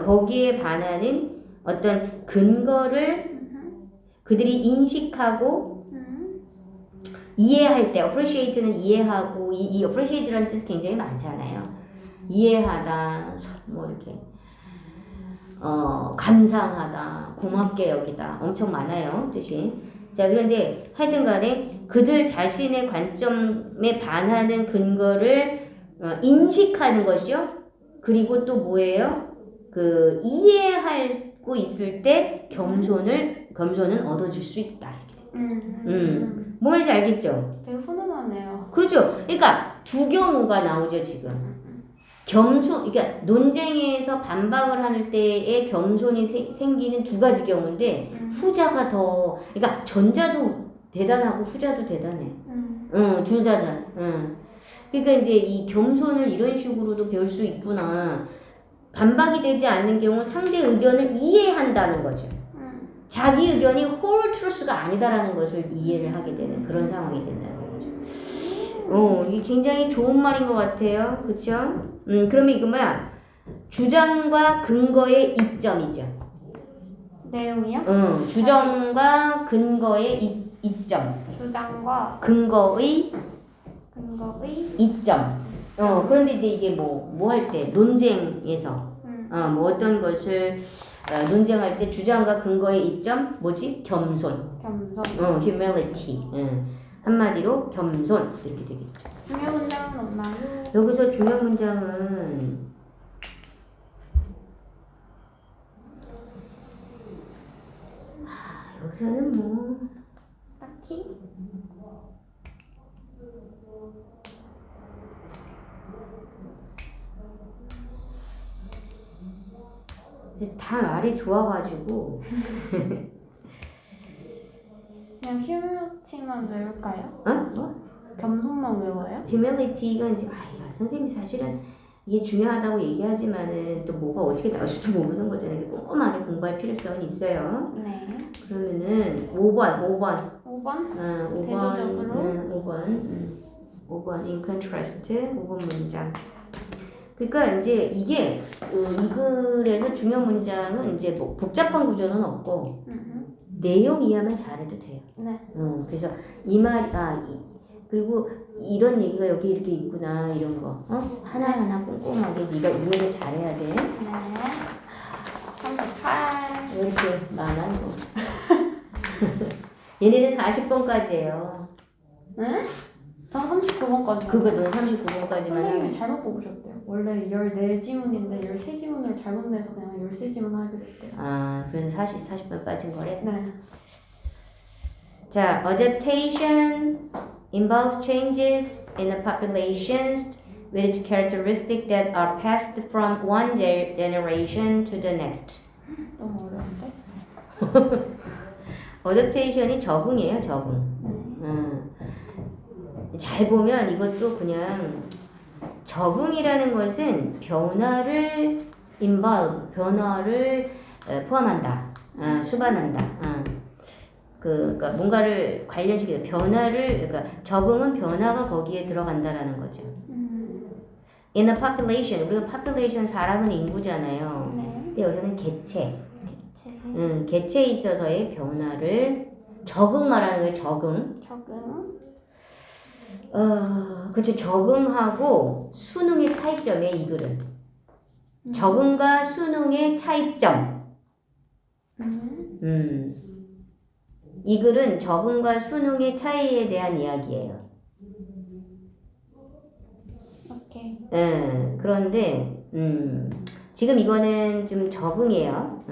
거기에 반하는 어떤 근거를 그들이 인식하고 이해할 때 appreciate는 이해하고 이 appreciate라는 뜻이 굉장히 많잖아요. 이해하다 뭐 이렇게 감상하다 고맙게 여기다 엄청 많아요 뜻이. 자 그런데 하여튼 간에 그들 자신의 관점에 반하는 근거를 인식하는 것이죠. 그리고 또 뭐예요? 그 이해하고 있을 때 겸손은 얻어질 수 있다. 뭔 말인지 알겠죠? 되게 훈훈하네요. 그렇죠. 그러니까 두 경우가 나오죠 지금. 그러니까 논쟁에서 반박을 할 때에 겸손이 생기는 두 가지 경우인데 후자가 더, 그러니까 전자도 대단하고 후자도 대단해. 둘 다. 그러니까 이제 이 겸손을 이런 식으로도 배울 수 있구나. 반박이 되지 않는 경우 상대 의견을 이해한다는 거죠. 자기 의견이 whole truth가 아니다라는 것을 이해를 하게 되는 그런 상황이 된다는 거죠. 이게 굉장히 좋은 말인 것 같아요. 그쵸? 그러면 이거 뭐야? 주장과 근거의 이점이죠. 내용이요? 주장과 근거의 이점. 주장과 근거의 이점. 그런데 이제 이게 뭐 할 때, 논쟁에서, 뭐 어떤 것을 논쟁할 때 주장과 근거의 이점, 뭐지? 겸손. humility. 한마디로 겸손. 이렇게 되겠죠. 중요 문장은 없나요? 여기서 중요 문장은 여기서는 뭐 딱히? 다 말이 좋아가지고 그냥 humility만 외울까요? 뭐? 겸손만 외워요? humility가 이제 선생님이 사실은 이게 중요하다고 얘기하지만은 또 뭐가 어떻게 나올지도 모르는 거잖아요. 꼼꼼하게 공부할 필요성이 있어요. 네. 그러면은 5번. 5번? 5번 in contrast 5번 문장. 그러니까 이제 이게 이 글에서 중요 문장은 이제 뭐 복잡한 구조는 없고 내용 이해하면 잘해도 돼요. 네. 그래서 이 말이 그리고 이런 얘기가 여기 이렇게 있구나 이런 거 하나하나 꼼꼼하게 네가 이해를 잘해야 돼. 네. 38. 왜 이렇게 많아 너? 얘네는 40번까지예요. 응? 전 39번까지. 그거 너 39번까지만 선생님이 하면. 잘못 뽑으셨대요. 원래 14지문인데 13지문으로 잘못 내서 그냥 13지문 하기로 했대요. 그래서 40번까지인 거래? 네. 자, adaptation involves changes in the populations with characteristics that are passed from one generation to the next. 너무 어려운데? adaptation이 적응이에요, 적응. 잘 보면 이것도 그냥 적응이라는 것은 변화를 변화를 포함한다, 수반한다. 그러니까 뭔가를 관련시키다 그러니까 적응은 변화가 거기에 들어간다라는 거죠. In a population, 우리가 population 사람은 인구잖아요. 네. 근데 여기서는 개체. 개체에 있어서의 변화를 적응 말하는 거예요. 적응. 그렇죠. 적응하고 수능의 차이점이에요. 이 글은. 적응과 수능의 차이점. 이 글은 적응과 수능의 차이에 대한 이야기예요. 오케이. 그런데 지금 이거는 좀 적응이에요.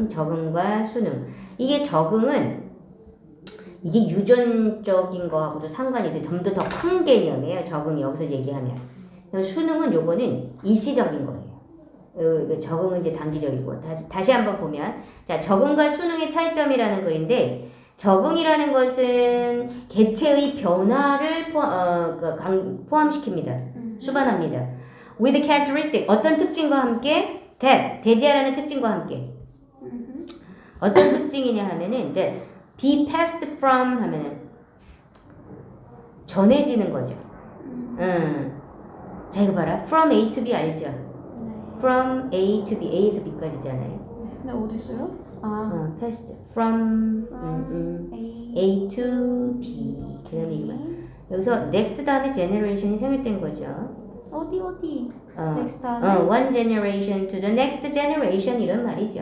적응과 수능. 이게 적응은 이게 유전적인 거하고도 상관이 있어요. 좀 더 큰 개념이에요. 적응이 여기서 얘기하면. 수능은 요거는 일시적인 거예요. 적응은 이제 단기적이고. 다시 한번 보면, 자, 적응과 수능의 차이점이라는 글인데, 적응이라는 것은 개체의 변화를 포함시킵니다. 수반합니다. With characteristic, 어떤 특징과 함께, 대디하라는 특징과 함께. 어떤 특징이냐 하면은, be passed from 하면은 전해지는 거죠. 자, 이거 봐라. From A to B 알죠? 네. From A to B, A에서 B까지잖아요. 근데 어디 있어요? 아, past. From A. A to B. 그 다음에 이거 여기서 next 다음에 generation이 생략된 거죠. 어디? 넥스트 다음에. one generation to the next generation 이런 말이죠.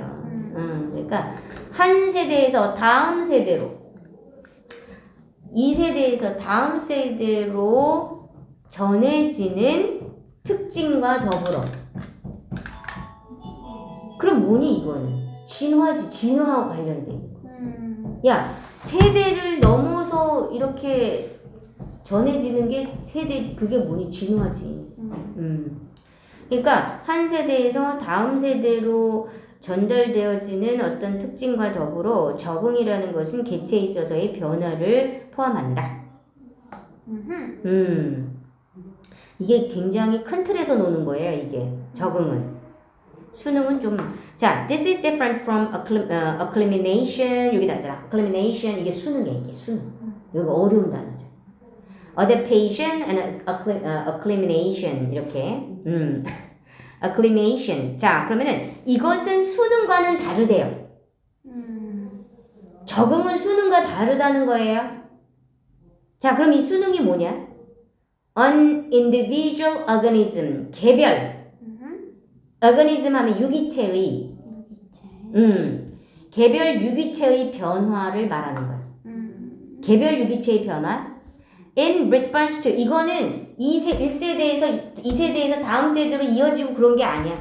그러니까 한 세대에서 다음 세대로, 이 세대에서 다음 세대로 전해지는 특징과 더불어. 그럼 뭐니 이거는? 진화지, 진화와 관련돼. 야, 세대를 넘어서 이렇게 전해지는 게 세대, 그게 뭐니? 진화지. 그러니까 한 세대에서 다음 세대로 전달되어지는 어떤 특징과 더불어 적응이라는 것은 개체에 있어서의 변화를 포함한다. 이게 굉장히 큰 틀에서 노는 거예요, 이게. 적응은. 수능은 좀, 자, this is different from acclimation. 여기 나왔잖아. acclimation, 이게 수능이야, 이게 수능. 여기 어려운 단어죠. adaptation and acclimation, 이렇게. acclimation. 자, 그러면은 이것은 수능과는 다르대요. 적응은 수능과 다르다는 거예요. 자, 그럼 이 수능이 뭐냐? An individual organism, 개별. organism 하면 유기체의. 개별 유기체의 변화를 말하는 거야. 개별 유기체의 변화. In response to, 이거는 1세대에서 2세대에서 다음 세대로 이어지고 그런 게 아니야.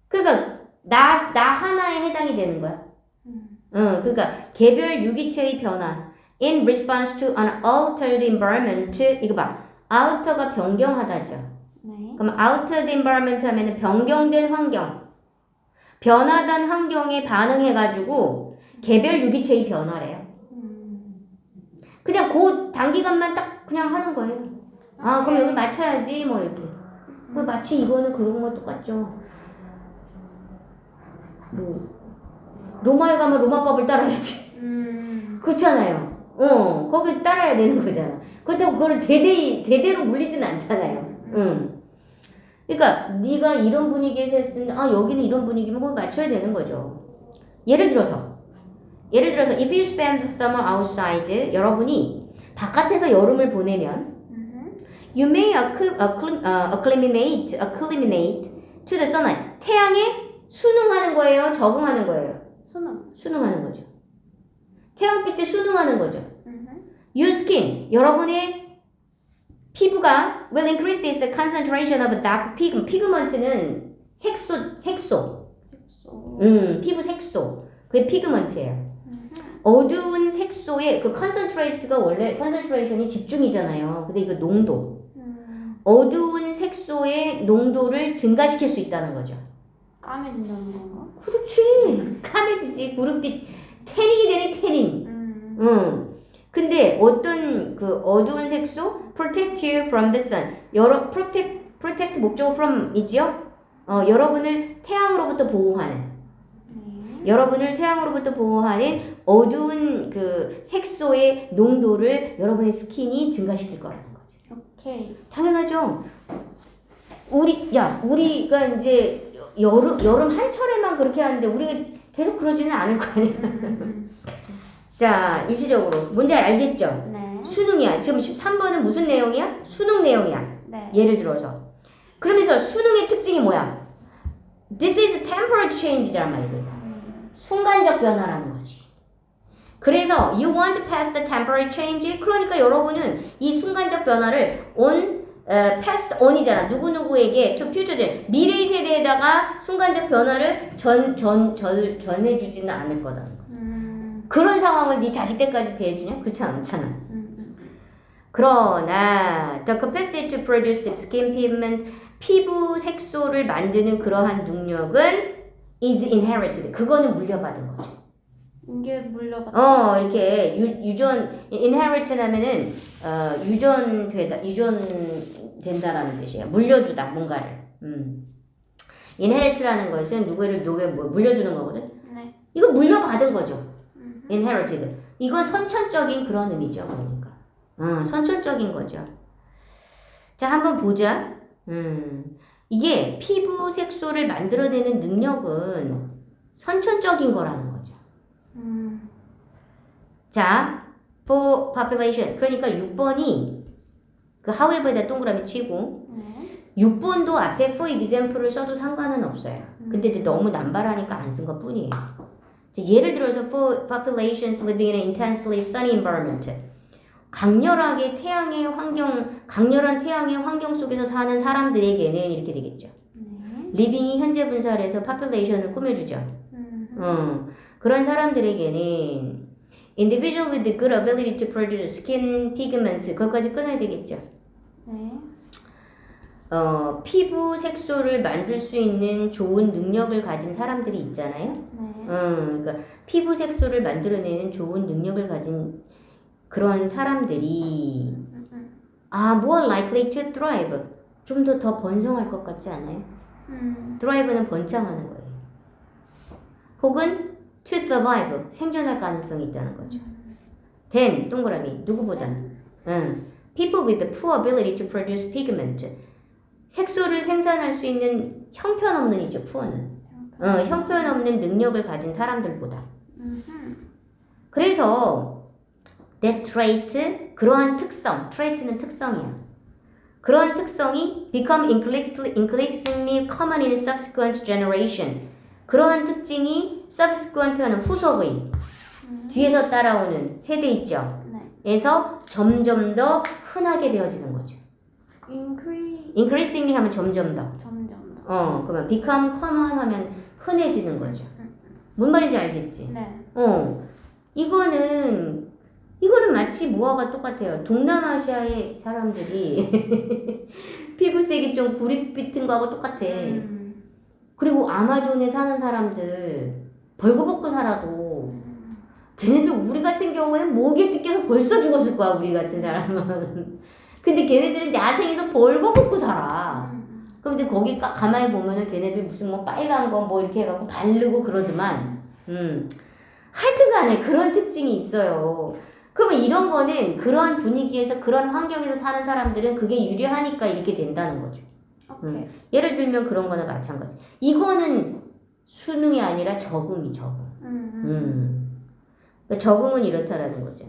그러니까 나 하나에 해당이 되는 거야. 그러니까 개별 유기체의 변화. In response to an altered environment. 이거 봐. alter가 변경하다죠. 네. 그럼 altered environment 하면은 변경된 환경. 변화된 환경에 반응해가지고 개별 유기체의 변화래요. 그냥 그 단기간만 딱 그냥 하는 거예요. 아, 그럼 여기 맞춰야지, 뭐, 이렇게. 마치 이거는 그런 거 똑같죠. 로마에 가면 로마법을 따라야지. 그렇잖아요. 거기 따라야 되는 거잖아. 그렇다고 그걸 대대로 물리진 않잖아요. 그러니까 네가 이런 분위기에서 했으면 여기는 이런 분위기면 그걸 맞춰야 되는 거죠. 예를 들어서 if you spend the summer outside, 여러분이 바깥에서 여름을 보내면 you may acclimate to the sunlight. 태양에 순응하는 거예요? 적응하는 거예요? 순응하는 거죠. 태양빛에 순응하는 거죠. Your skin, 여러분의 피부가 will increase its concentration of dark pigment. 피그먼트는 색소. 피부 색소. 그게 피그먼트예요. 어두운 색소의 그 concentrate가 원래 concentration이 집중이잖아요. 근데 이거 농도. 어두운 색소의 농도를 증가시킬 수 있다는 거죠. 까매진다는 건가? 그렇지. 까매지지. 구름빛 태닝이 되는 태닝. 근데 어떤 그 어두운 색소 protect you from the sun. protect 목적어 from 이지요? 여러분을 태양으로부터 보호하는. 여러분을 태양으로부터 보호하는 어두운 그 색소의 농도를 여러분의 스킨이 증가시킬 거라는 거죠. 오케이. 당연하죠. 우리가 이제 여름 한철에만 그렇게 하는데 우리가 계속 그러지는 않을 거 아니야. 자, 일시적으로 문제 알겠죠? 네. 수능이야. 지금 3번은 무슨 내용이야? 수능 내용이야. 네. 예를 들어서. 그러면서 수능의 특징이 뭐야? This is temporary change란 말이야. 순간적 변화라는 거지. 그래서 you want to pass the temporary change. 그러니까 여러분은 이 순간적 변화를 pass on이잖아. 누구누구에게 to future, 미래의 세대에다가 순간적 변화를 전해주지는 않을 거다. 그런 상황을 네 자식 때까지 대해주냐? 그렇지 않잖아. 그러나 the capacity to produce skin pigment, 피부 색소를 만드는 그러한 능력은 is inherited. 그거는 물려받은 거죠. 이게 물려받은. 이렇게 inherit 하면은 유전된다라는 뜻이에요. 물려주다 뭔가를. inherit라는 것은 누구를 물려주는 거거든. 네. 이거 물려받은 거죠. inherited. 이건 선천적인 그런 의미죠. 그러니까. 선천적인 거죠. 자, 한번 보자. 이게 피부 색소를 만들어내는 능력은 선천적인 거라는 거죠. 자, for population. 그러니까 6번이 그 however에다 동그라미 치고 네. 6번도 앞에 for example를 써도 상관은 없어요. 근데 이제 너무 남발하니까 안 쓴 것 뿐이에요. 예를 들어서 for populations living in an intensely sunny environment. 강렬한 태양의 환경 속에서 사는 사람들에게는 이렇게 되겠죠. 네. living이 현재 분사를 해서 population을 꾸며주죠. 그런 사람들에게는 individual with the good ability to produce skin pigment 그것까지 끊어야 되겠죠. 네. 피부 색소를 만들 수 있는 좋은 능력을 가진 사람들이 있잖아요. 네. 그러니까 피부 색소를 만들어내는 좋은 능력을 가진 그런 사람들이 more likely to thrive. 좀 더 번성할 것 같지 않아요? thrive는 번창하는 거예요. 혹은 to survive, 생존할 가능성이 있다는 거죠. then, 동그라미, 누구보다. people with the poor ability to produce pigment. 색소를 생산할 수 있는 형편없는이죠, poor는. 형편없는 능력을 가진 사람들보다. 그래서 that trait, 그러한 특성, trait는 특성이야. 그러한 특성이 become increasingly common in subsequent generation. 그러한 특징이 subsequent하는 후속의 뒤에서 따라오는 세대 있죠. 네. 에서 점점 더 흔하게 되어지는 거죠. increasingly 하면 점점 더. 점점 더. 그러면 become common 하면 흔해지는 거죠. 뭔 말인지 알겠지? 네. 이거는 마치 뭐와가 똑같아요. 동남아시아의 사람들이 피부색이 좀 구릿빛인 거하고 똑같아. 그리고 아마존에 사는 사람들 벌거벗고 살아도 걔네들 우리 같은 경우에는 목에 뜯겨서 벌써 죽었을 거야. 우리 같은 사람은. 근데 걔네들은 야생에서 벌거벗고 살아. 그럼 이제 거기 가만히 보면은 걔네들 무슨 뭐 빨간 거 뭐 이렇게 해갖고 바르고 그러더만. 하여튼간에 그런 특징이 있어요. 그러면 이런 거는 그러한 분위기에서 그런 환경에서 사는 사람들은 그게 유리하니까 이렇게 된다는 거죠. 예를 들면 그런 거나 마찬가지. 이거는 수능이 아니라 적응이 적응. 그러니까 적응은 이렇다라는 거죠.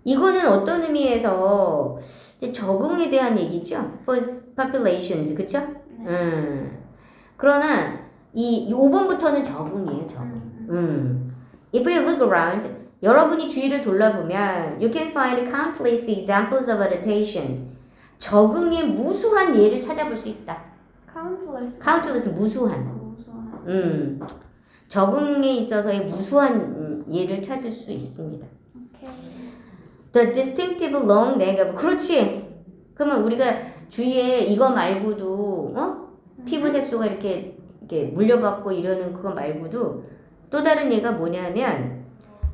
이거는 어떤 의미에서 이제 적응에 대한 얘기죠. For populations, 그쵸? 그러나 이 5번부터는 적응이에요, 적응. If you look around, 여러분이 주위를 돌아보면 you can find countless examples of adaptation. 적응의 무수한 예를 찾아볼 수 있다. countless 무수한. 적응에 있어서의 무수한 예를 찾을 수 있습니다. The distinctive long neck. 그렇지. 그러면 우리가 주위에 이거 말고도 피부 색소가 이렇게 물려받고 이러는 그거 말고도 또 다른 예가 뭐냐면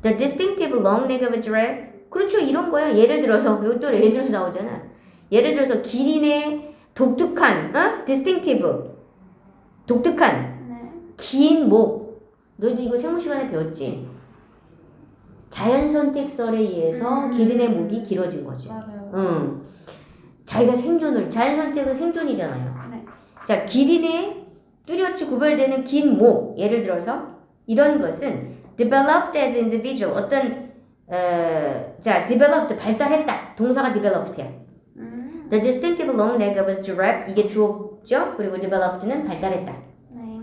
the distinctive long neck of a giraffe. 그렇죠. 이런 거야. 예를 들어서 이것도 예를 들어서 나오잖아. 예를 들어서 기린의 독특한 distinctive 독특한 긴 목. 너도 이거 생물 시간에 배웠지? 자연 선택설에 의해서 기린의 목이 길어진 거죠. 맞아요. 자기가 자연 선택은 생존이잖아요. 네. 자, 기린의 뚜렷이 구별되는 긴 목. 예를 들어서 이런 것은 developed as individual developed 발달했다. 동사가 developed야. The distinctive long neck of a giraffe 이게 주어죠. 그리고 developed는 발달했다. 네.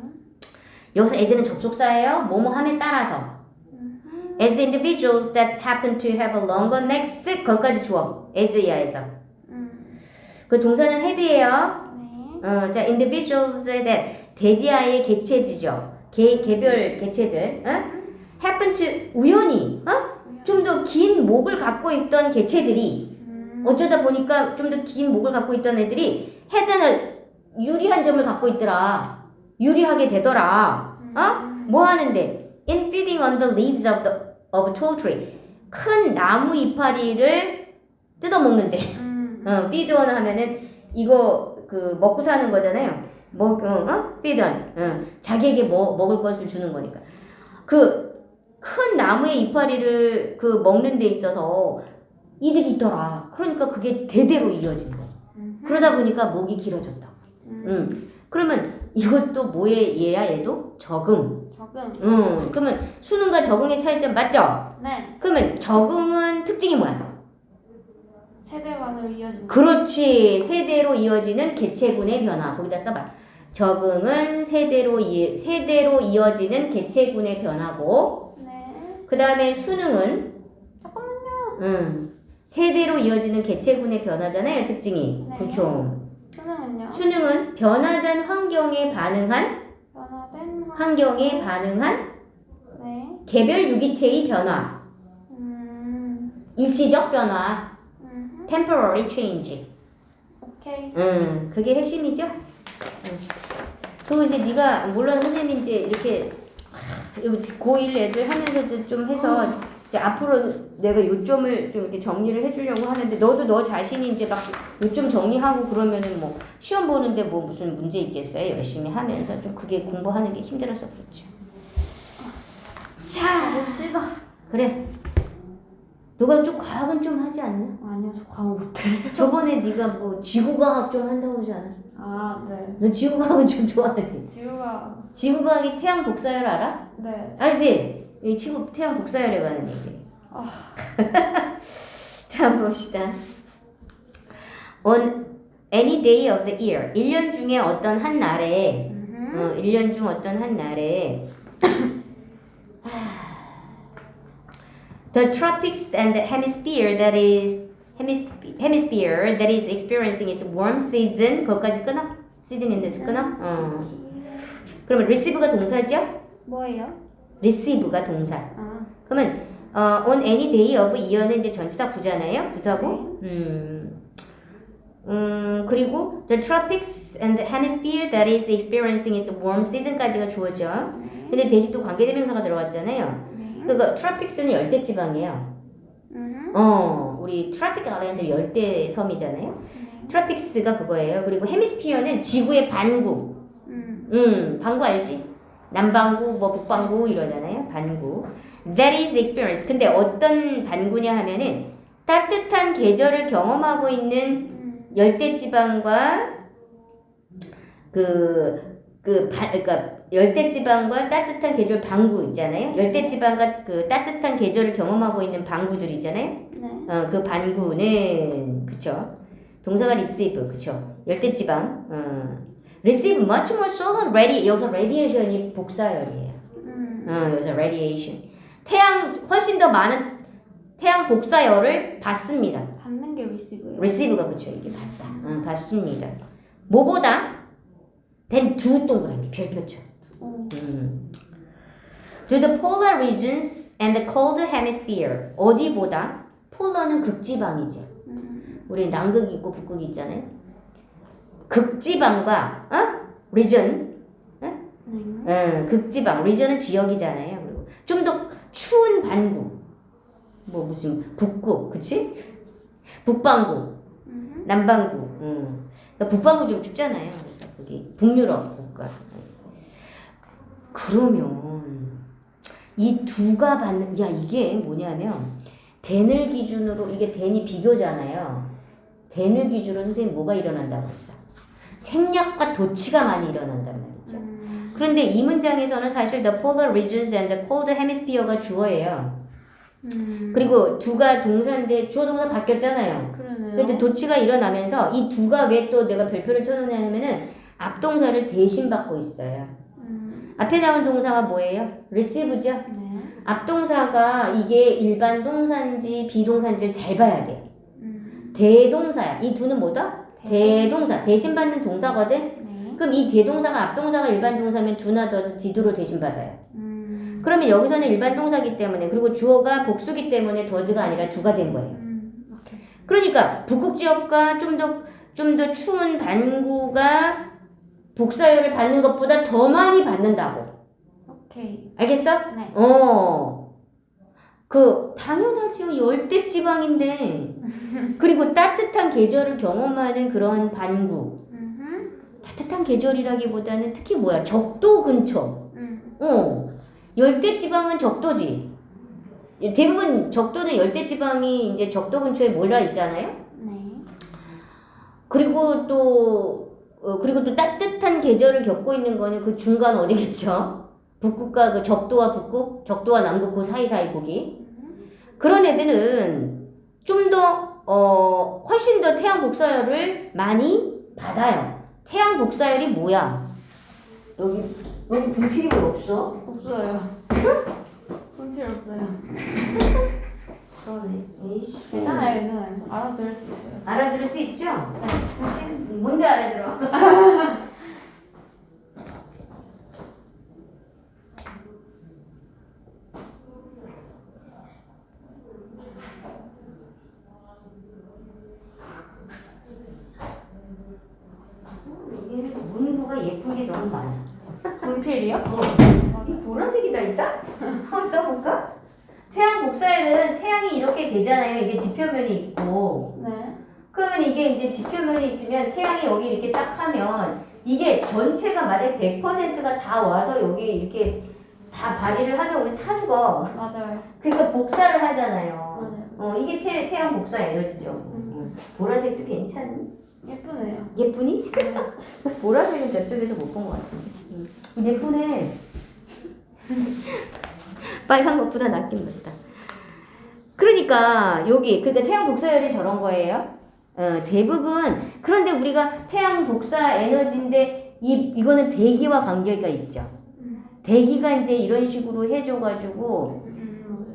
여기서 as는 접속사예요. 뭐뭐함에 따라서. As individuals that happen to have a longer neck, 거기까지 주어. as 이하에서. 그 동사는 had예요. 네. 자, individuals that 대디아의 개체들이죠. 개별 개체들. happen to 우연히 좀 더 긴 목을 갖고 있던 개체들이 어쩌다 보니까 좀 더 긴 목을 갖고 있던 애들이 had는 유리한 점을 갖고 있더라. 유리하게 되더라. 뭐 하는데? In feeding on the leaves of a tall tree. 큰 나무 이파리를 뜯어먹는데. feed on 하면은 이거 먹고 사는 거잖아요. feed on. 자기에게 먹을 것을 주는 거니까. 큰 나무의 이파리를 먹는 데 있어서 이득이 있더라. 그러니까 그게 대대로 이어진 거예요. 그러다 보니까 목이 길어졌다. 그러면 이것도 뭐의 얘야 얘도? 적응. 적응. 그러면 수능과 적응의 차이점 맞죠? 네. 그러면 적응은 특징이 뭐야? 세대간으로 이어진다. 그렇지. 세대로 이어지는 개체군의 변화. 거기다 써봐. 적응은 세대로 이어지는 개체군의 변화고, 네. 그 다음에 수능은 잠깐만요. 세대로 이어지는 개체군의 변화잖아요. 특징이. 네. 그렇죠. 수능은요? 수능은 변화된 환경에 반응한 네. 개별 유기체의 변화, 일시적 변화, temporary change. 오케이. 그게 핵심이죠. 그리고 이제 네가 물론 선생님 이제 이렇게 고1 애들 하면서도 좀 해서 이제 앞으로 내가 요점을 좀 이렇게 정리를 해주려고 하는데 너도 너 자신이 이제 막 요점 정리하고 그러면은 뭐 시험 보는데 뭐 무슨 문제 있겠어요? 열심히 하면서 좀 그게 공부하는 게 힘들어서 그렇죠. 자, 봅시다. 그래. 너가 좀 과학은 좀 하지 않나? 아니요, 저 과목 못해. 저번에 네가 뭐 지구과학 좀 한다고 그러지 않았어? 아, 네. 너 지구과학은 좀 좋아하지? 지우가. 지구과학이 태양 복사열 알아? 네. 알지? 이 친구 태양 복사열에 관한 얘기. 아. 자, 봅시다. On any day of the year. 1년 중에 어떤 한 날에 1년 중 어떤 한 날에 The tropics and the hemisphere that is experiencing its warm season. 거기까지 끊어? season인데서 끊어? 그러면 receive가 동사죠? 뭐예요? receive가 동사. 아. 그러면 on any day of year는 이제 전치사 부잖아요. 부사고. 그리고 the tropics and the hemisphere that is experiencing its warm season까지가 주어져. 근데 대신 또 관계대명사가 들어갔잖아요. 그러니까 tropics는 열대 지방이에요. 우리 tropic island 열대 섬이잖아요. tropics가 그거예요. 그리고 hemisphere는 지구의 반구. 반구 알지? 남반구, 뭐 북반구 이러잖아요. 반구. That is experience. 근데 어떤 반구냐 하면은 따뜻한 계절을 경험하고 있는 열대 지방과 그러니까 열대 지방과 따뜻한 계절 반구 있잖아요. 열대 지방과 그 따뜻한 계절을 경험하고 있는 반구들 있잖아요. 네. 그 반구는 그쵸. 동사가 receive 그쵸. 열대 지방. receive much more solar 여기서 radiation이 복사열이에요. 여기서 radiation. 훨씬 더 많은 태양 복사열을 받습니다. 받는 게 receive예요. receive가 그쵸. 이게 받다. 받습니다. 뭐보다? then 두 동그라미 별표죠. To the polar regions and the cold hemisphere. 어디보다? 폴러는 극지방이죠. 우리 남극이 있고 북극이 있잖아요. 극지방과 region, 극지방, region은 지역이잖아요. 그리고 좀 더 추운 반구, 뭐 무슨 북극, 그치? 북반구, 남반구. 그러니까 북반구 좀 춥잖아요. 그래서 거기 북유럽 국가. 그러면 이 두가 받는 이게 뭐냐면 댄을 기준으로 이게 댄이 비교잖아요. 댄을 기준으로 선생님 뭐가 일어난다고 했어? 생략과 도치가 많이 일어난단 말이죠. 그런데 이 문장에서는 사실 the polar regions and the cold hemisphere가 주어예요. 그리고 두가 동사인데 주어 동사 바뀌었잖아요. 그러네요. 근데 도치가 일어나면서 이 두가 왜 또 내가 별표를 쳐놓냐면은 앞동사를 대신 받고 있어요. 앞에 나온 동사가 뭐예요? receive죠? 네. 앞동사가 이게 일반 동사인지 비동사인지를 잘 봐야 돼. 대동사야. 이 두는 뭐다? 대동사. 대신 받는 동사거든? 네. 그럼 이 대동사가 앞동사가 일반 동사면 두나 더즈 디드로 대신 받아요. 그러면 여기서는 일반 동사기 때문에 그리고 주어가 복수기 때문에 더즈가 아니라 두가 된 거예요. 오케이. 그러니까 북극 지역과 좀 더 추운 반구가 복사열을 받는 것보다 더 많이 받는다고. 오케이. 알겠어? 네. 당연하죠. 열대 지방인데. 그리고 따뜻한 계절을 경험하는 그런 반구. 따뜻한 계절이라기보다는 특히 뭐야? 적도 근처. 열대 지방은 적도지. 대부분 적도는 열대 지방이 이제 적도 근처에 몰려 있잖아요. 네. 그리고 또 따뜻한 계절을 겪고 있는 거는 그 중간 어디겠죠? 북극과 그 적도와 북극, 적도와 남극 그 사이사이 거기. 그런 애들은 좀 더 훨씬 더 태양 복사열을 많이 받아요. 태양 복사열이 뭐야? 여기 분필이 왜 없어? 없어요. 분필 없어요. 그러네. 에이씨. 괜찮아요, 괜찮아요. 알아들을 수 있어요. 알아들을 수 있죠? 뭔데 알아들어? 여기는 문구가 예쁜 게 너무 많아. 분필이요? 이 보라색이 다 있다? 한번 써볼까? 태양 복사에는 태양이 이렇게 되잖아요. 이게 지표면이 있고. 네. 그러면 이게 이제 지표면이 있으면 태양이 여기 이렇게 딱 하면 이게 전체가 만약 100%가 다 와서 여기 이렇게 다 발휘를 하면 우리 타 죽어. 맞아요. 그러니까 복사를 하잖아요. 맞아요. 이게 태양 복사 에너지죠. 보라색도 괜찮니? 예쁘네요. 예쁘니? 보라색은 저쪽에서 못 본 것 같은데. 예쁘네. 빨간 것보다 낫긴 낫다. 그러니까 그러니까 태양 복사열이 저런 거예요. 대부분. 그런데 우리가 태양 복사 에너지인데 이거는 대기와 관계가 있죠. 대기가 이제 이런 식으로 해줘가지고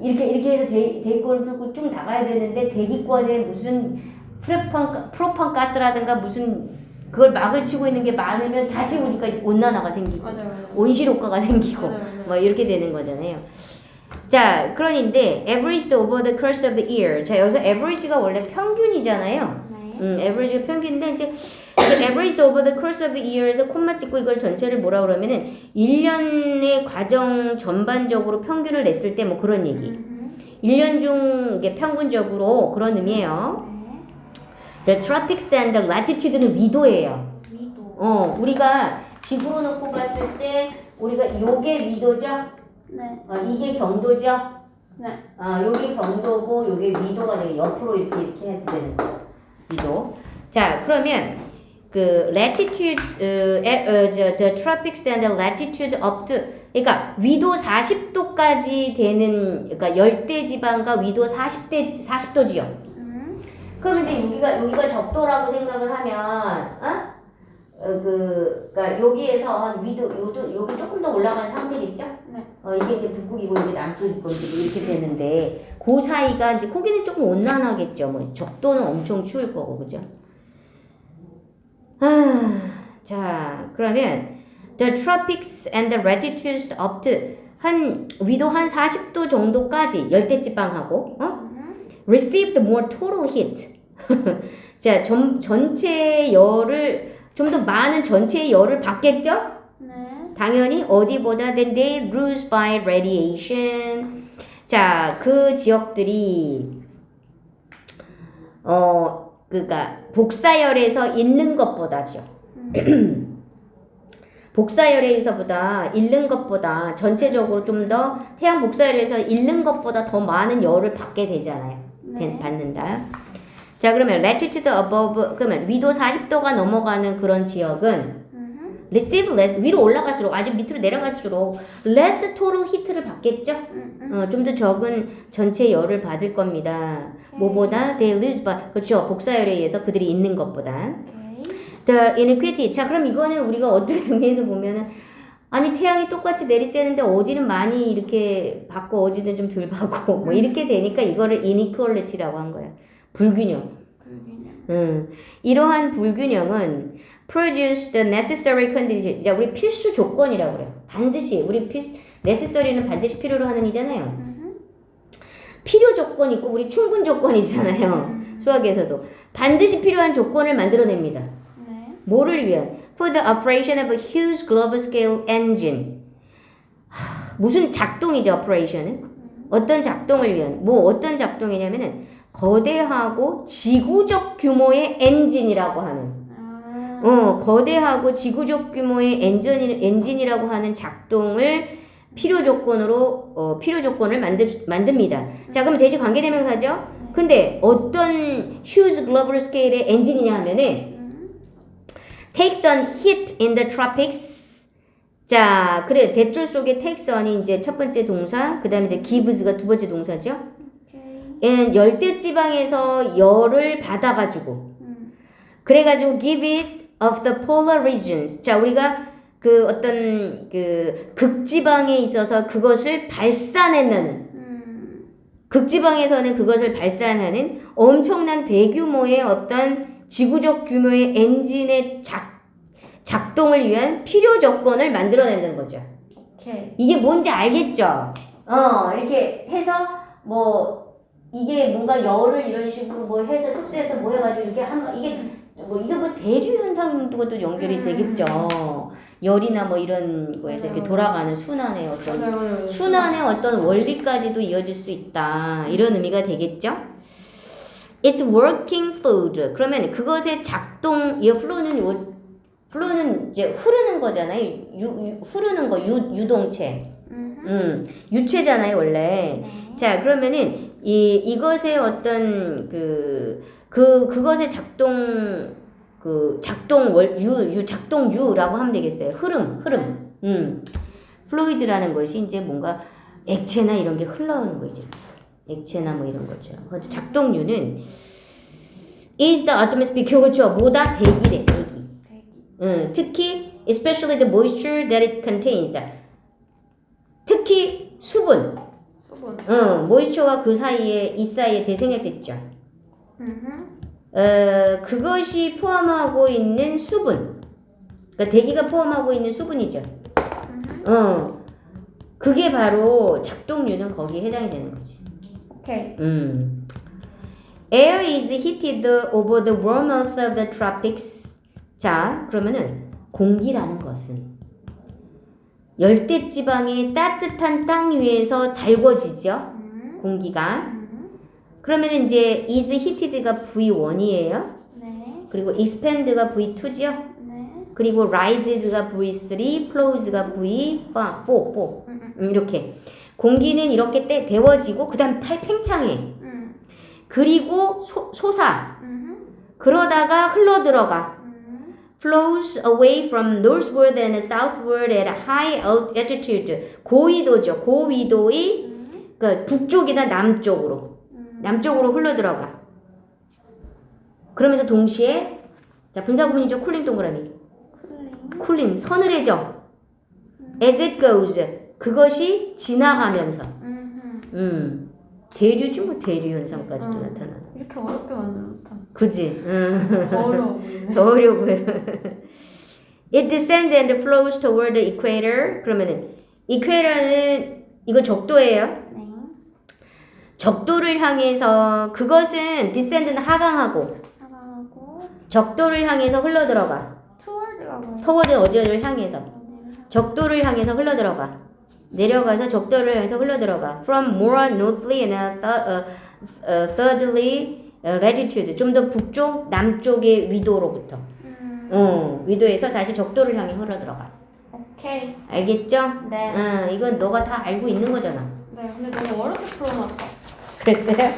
이렇게 해서 대기권을 뚫고 쭉 나가야 되는데 대기권에 무슨 프로판 가스라든가 무슨 그걸 막을 치고 있는 게 많으면 다시 우리가 온난화가 생기고 맞아요. 온실효과가 생기고 맞아요. 뭐 이렇게 되는 거잖아요. 자, 그런데 averaged over the course of the year. 자, 여기서 average가 원래 평균이잖아요. 네. average가 평균인데 이제 averaged over the course of the year에서 콤마 찍고 이걸 전체를 뭐라 그러면은 1년의 과정 전반적으로 평균을 냈을 때 뭐 그런 얘기. 1년 중 이게 평균적으로 그런 의미예요. The tropics and the latitude는 위도예요. 위도. 우리가 지구로 놓고 봤을 때 우리가 요게 위도죠? 네. 이게 경도죠? 네. 요게 경도고 요게 위도가 되게 옆으로 이렇게 해야지 되는 거. 위도. 자, 그러면 그 latitude, the tropics and the latitude up to 그러니까 위도 40도까지 되는 그러니까 열대 지방과 위도 40도지요. 그럼 이제 여기가 적도라고 생각을 하면 그러니까 여기에서 한 여기 조금 더 올라간 상태겠죠? 네. 이게 이제 북극이고 이게 남극이고 이렇게 되는데 그 사이가 이제 거기는 조금 온난하겠죠. 뭐 적도는 엄청 추울 거고 그죠? 자, 그러면 the tropics and the latitudes up to 위도 한 40도 정도까지 열대지방하고 received more total heat. 자, 전체 열을 좀 더 많은 전체의 열을 받겠죠? 네. 당연히 어디보다 than they lose by radiation. 자, 그 지역들이 그러니까 복사열에서 있는 것보다죠. 복사열에서보다 잃는 것보다 전체적으로 좀 더 태양 복사열에서 잃는 것보다 더 많은 열을 받게 되잖아요. 네. 받는다. 자, 그러면 latitude above 그러면 위도 40도가 넘어가는 그런 지역은 receive less 위로 올라갈수록 아주 밑으로 내려갈수록 less total heat를 받겠죠. 좀 더 적은 전체 열을 받을 겁니다. 뭐보다 they lose by 그렇죠. 복사열에 의해서 그들이 있는 것보다. The inequity. 자, 그럼 이거는 우리가 어떤 의미에서 보면은 아니 태양이 똑같이 내리쬐는데 어디는 많이 이렇게 받고 어디는 좀 덜 받고 뭐 이렇게 되니까 이거를 inequality라고 한 거야. 불균형. 이러한 불균형은 produce the necessary condition. 야, 우리 필수 조건이라고 그래요. 반드시 necessary는 반드시 필요로 하는 이잖아요. 필요 조건 있고 우리 충분 조건 있잖아요. 수학에서도 반드시 필요한 조건을 만들어냅니다. 네. 뭐를 위한? For the operation of a huge global scale engine. 무슨 작동이죠, operation은? 어떤 작동을 위한? 어떤 작동이냐면은 거대하고 지구적 규모의 엔진이라고 하는. 거대하고 지구적 규모의 엔진이라고 하는 작동을 필요 조건을 만듭니다. 자, 그럼 대시 관계대명사죠? 근데 어떤 huge global scale의 엔진이냐 하면은 takes on heat in the tropics. 자, 그래. 대출 속에 takes on이 이제 첫 번째 동사, 그 다음에 이제 gives가 두 번째 동사죠. 얘는 열대 지방에서 열을 받아가지고, 그래가지고 give it of the polar regions. 자, 우리가 그 어떤 그 극지방에 있어서 그것을 발산해내는, 극지방에서는 그것을 발산하는 엄청난 대규모의 어떤 지구적 규모의 엔진의 작동을 위한 필요 조건을 만들어낸다는 거죠. 오케이. 이게 뭔지 알겠죠? 이렇게 해서 뭐 이게 뭔가 열을 이런 식으로 뭐 해서 흡수해서 뭐 해가지고 이렇게 이게 뭐 대류 현상과도 연결이 되겠죠. 열이나 뭐 이런 거에서 이렇게 돌아가는 순환의 어떤 원리까지도 이어질 수 있다. 이런 의미가 되겠죠? It's working fluid. 그러면 그것의 작동, 이 플로는 이제 흐르는 거잖아요. 흐르는 거, 유동체. 유체잖아요, 원래. 자, 그러면은 이것의 어떤 그것의 작동유라고 하면 되겠어요. 흐름. 플루이드라는 것이 이제 뭔가 액체나 이런 게 흘러오는 거죠. 액체나 뭐 이런 거죠. 그래서 작동유는 is the atmosphere, 그렇죠. 뭐다? 대기래, 대기. 특히 especially the moisture that it contains. 특히 수분. 모이스처와 이 사이에 대생략됐죠. 그것이 포함하고 있는 수분. 그러니까 대기가 포함하고 있는 수분이죠. 그게 바로 작동유는 거기에 해당이 되는 거지. 오케이. Air is heated over the warmth of the tropics. 자, 그러면은 공기라는 것은 열대지방의 따뜻한 땅 위에서 달궈지죠. 공기가. 그러면 이제 is heated가 V1이에요. 네. 그리고 expand가 V2죠. 네. 그리고 rises가 V3, flows가 V4. 이렇게. 공기는 이렇게 데워지고 그 다음 팽창해. 그리고 솟아. 그러다가 흘러들어가. flows away from northward and southward at high altitude. 고위도죠. 고위도의 그러니까 북쪽이나 남쪽으로 흘러들어가. 그러면서 동시에 자 분사구문이죠. 쿨링 동그라미. 쿨링 서늘해져. as it goes. 그것이 지나가면서. 대류지 뭐 대류 현상까지도 나타나는. 이렇게 어렵게 만들었다. 그지? 더 어려워 보이네. 더 어려워 보여. It descends and flows toward the equator. 그러면은 equator는 이거 적도예요. 네. 적도를 향해서 그것은 descend는 하강하고 적도를 향해서 흘러들어가. 투월드가 뭐예요? toward는 어디를 향해서 적도를 향해서 흘러들어가. 내려가서 적도를 향해서 흘러들어가. From more northerly and thirdly latitude. 좀 더 북쪽, 남쪽의 위도로부터. 위도에서 다시 적도를 향해 흘러들어가. 오케이. 알겠죠? 네. 이건 너가 다 알고 있는 거잖아. 네, 근데 너무 어렵게 풀어놨다. 그랬어요? 네.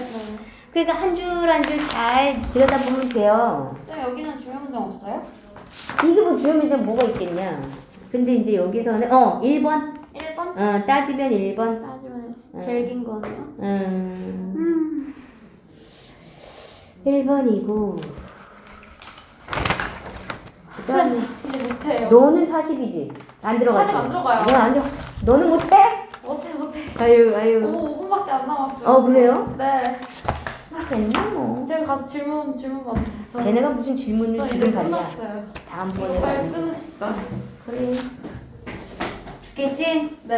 그러니까 한 줄 한 줄 잘 들여다보면 돼요. 네, 여기는 중요 문장 없어요? 이게 뭐 주요 문제는 뭐가 있겠냐. 근데 이제 여기서는 1번 1번? 따지면 1번. 따지면 제일 긴 거네요. 1번이고 그다음에 근데 못해요. 너는 40이지? 안 들어가지? 40 안 들어가요. 넌안 들어. 너는 못해? 못해. 아유. 오, 5분밖에 안 남았어요. 그래요? 네. 됐나 뭐. 제가 가서 질문 받았어요. 쟤네가 무슨 질문을 저 지금 이제 받냐? 끝났어요. 다음번에 빨리 받는 거지. 끊으시죠. 그래. 죽겠지? 네.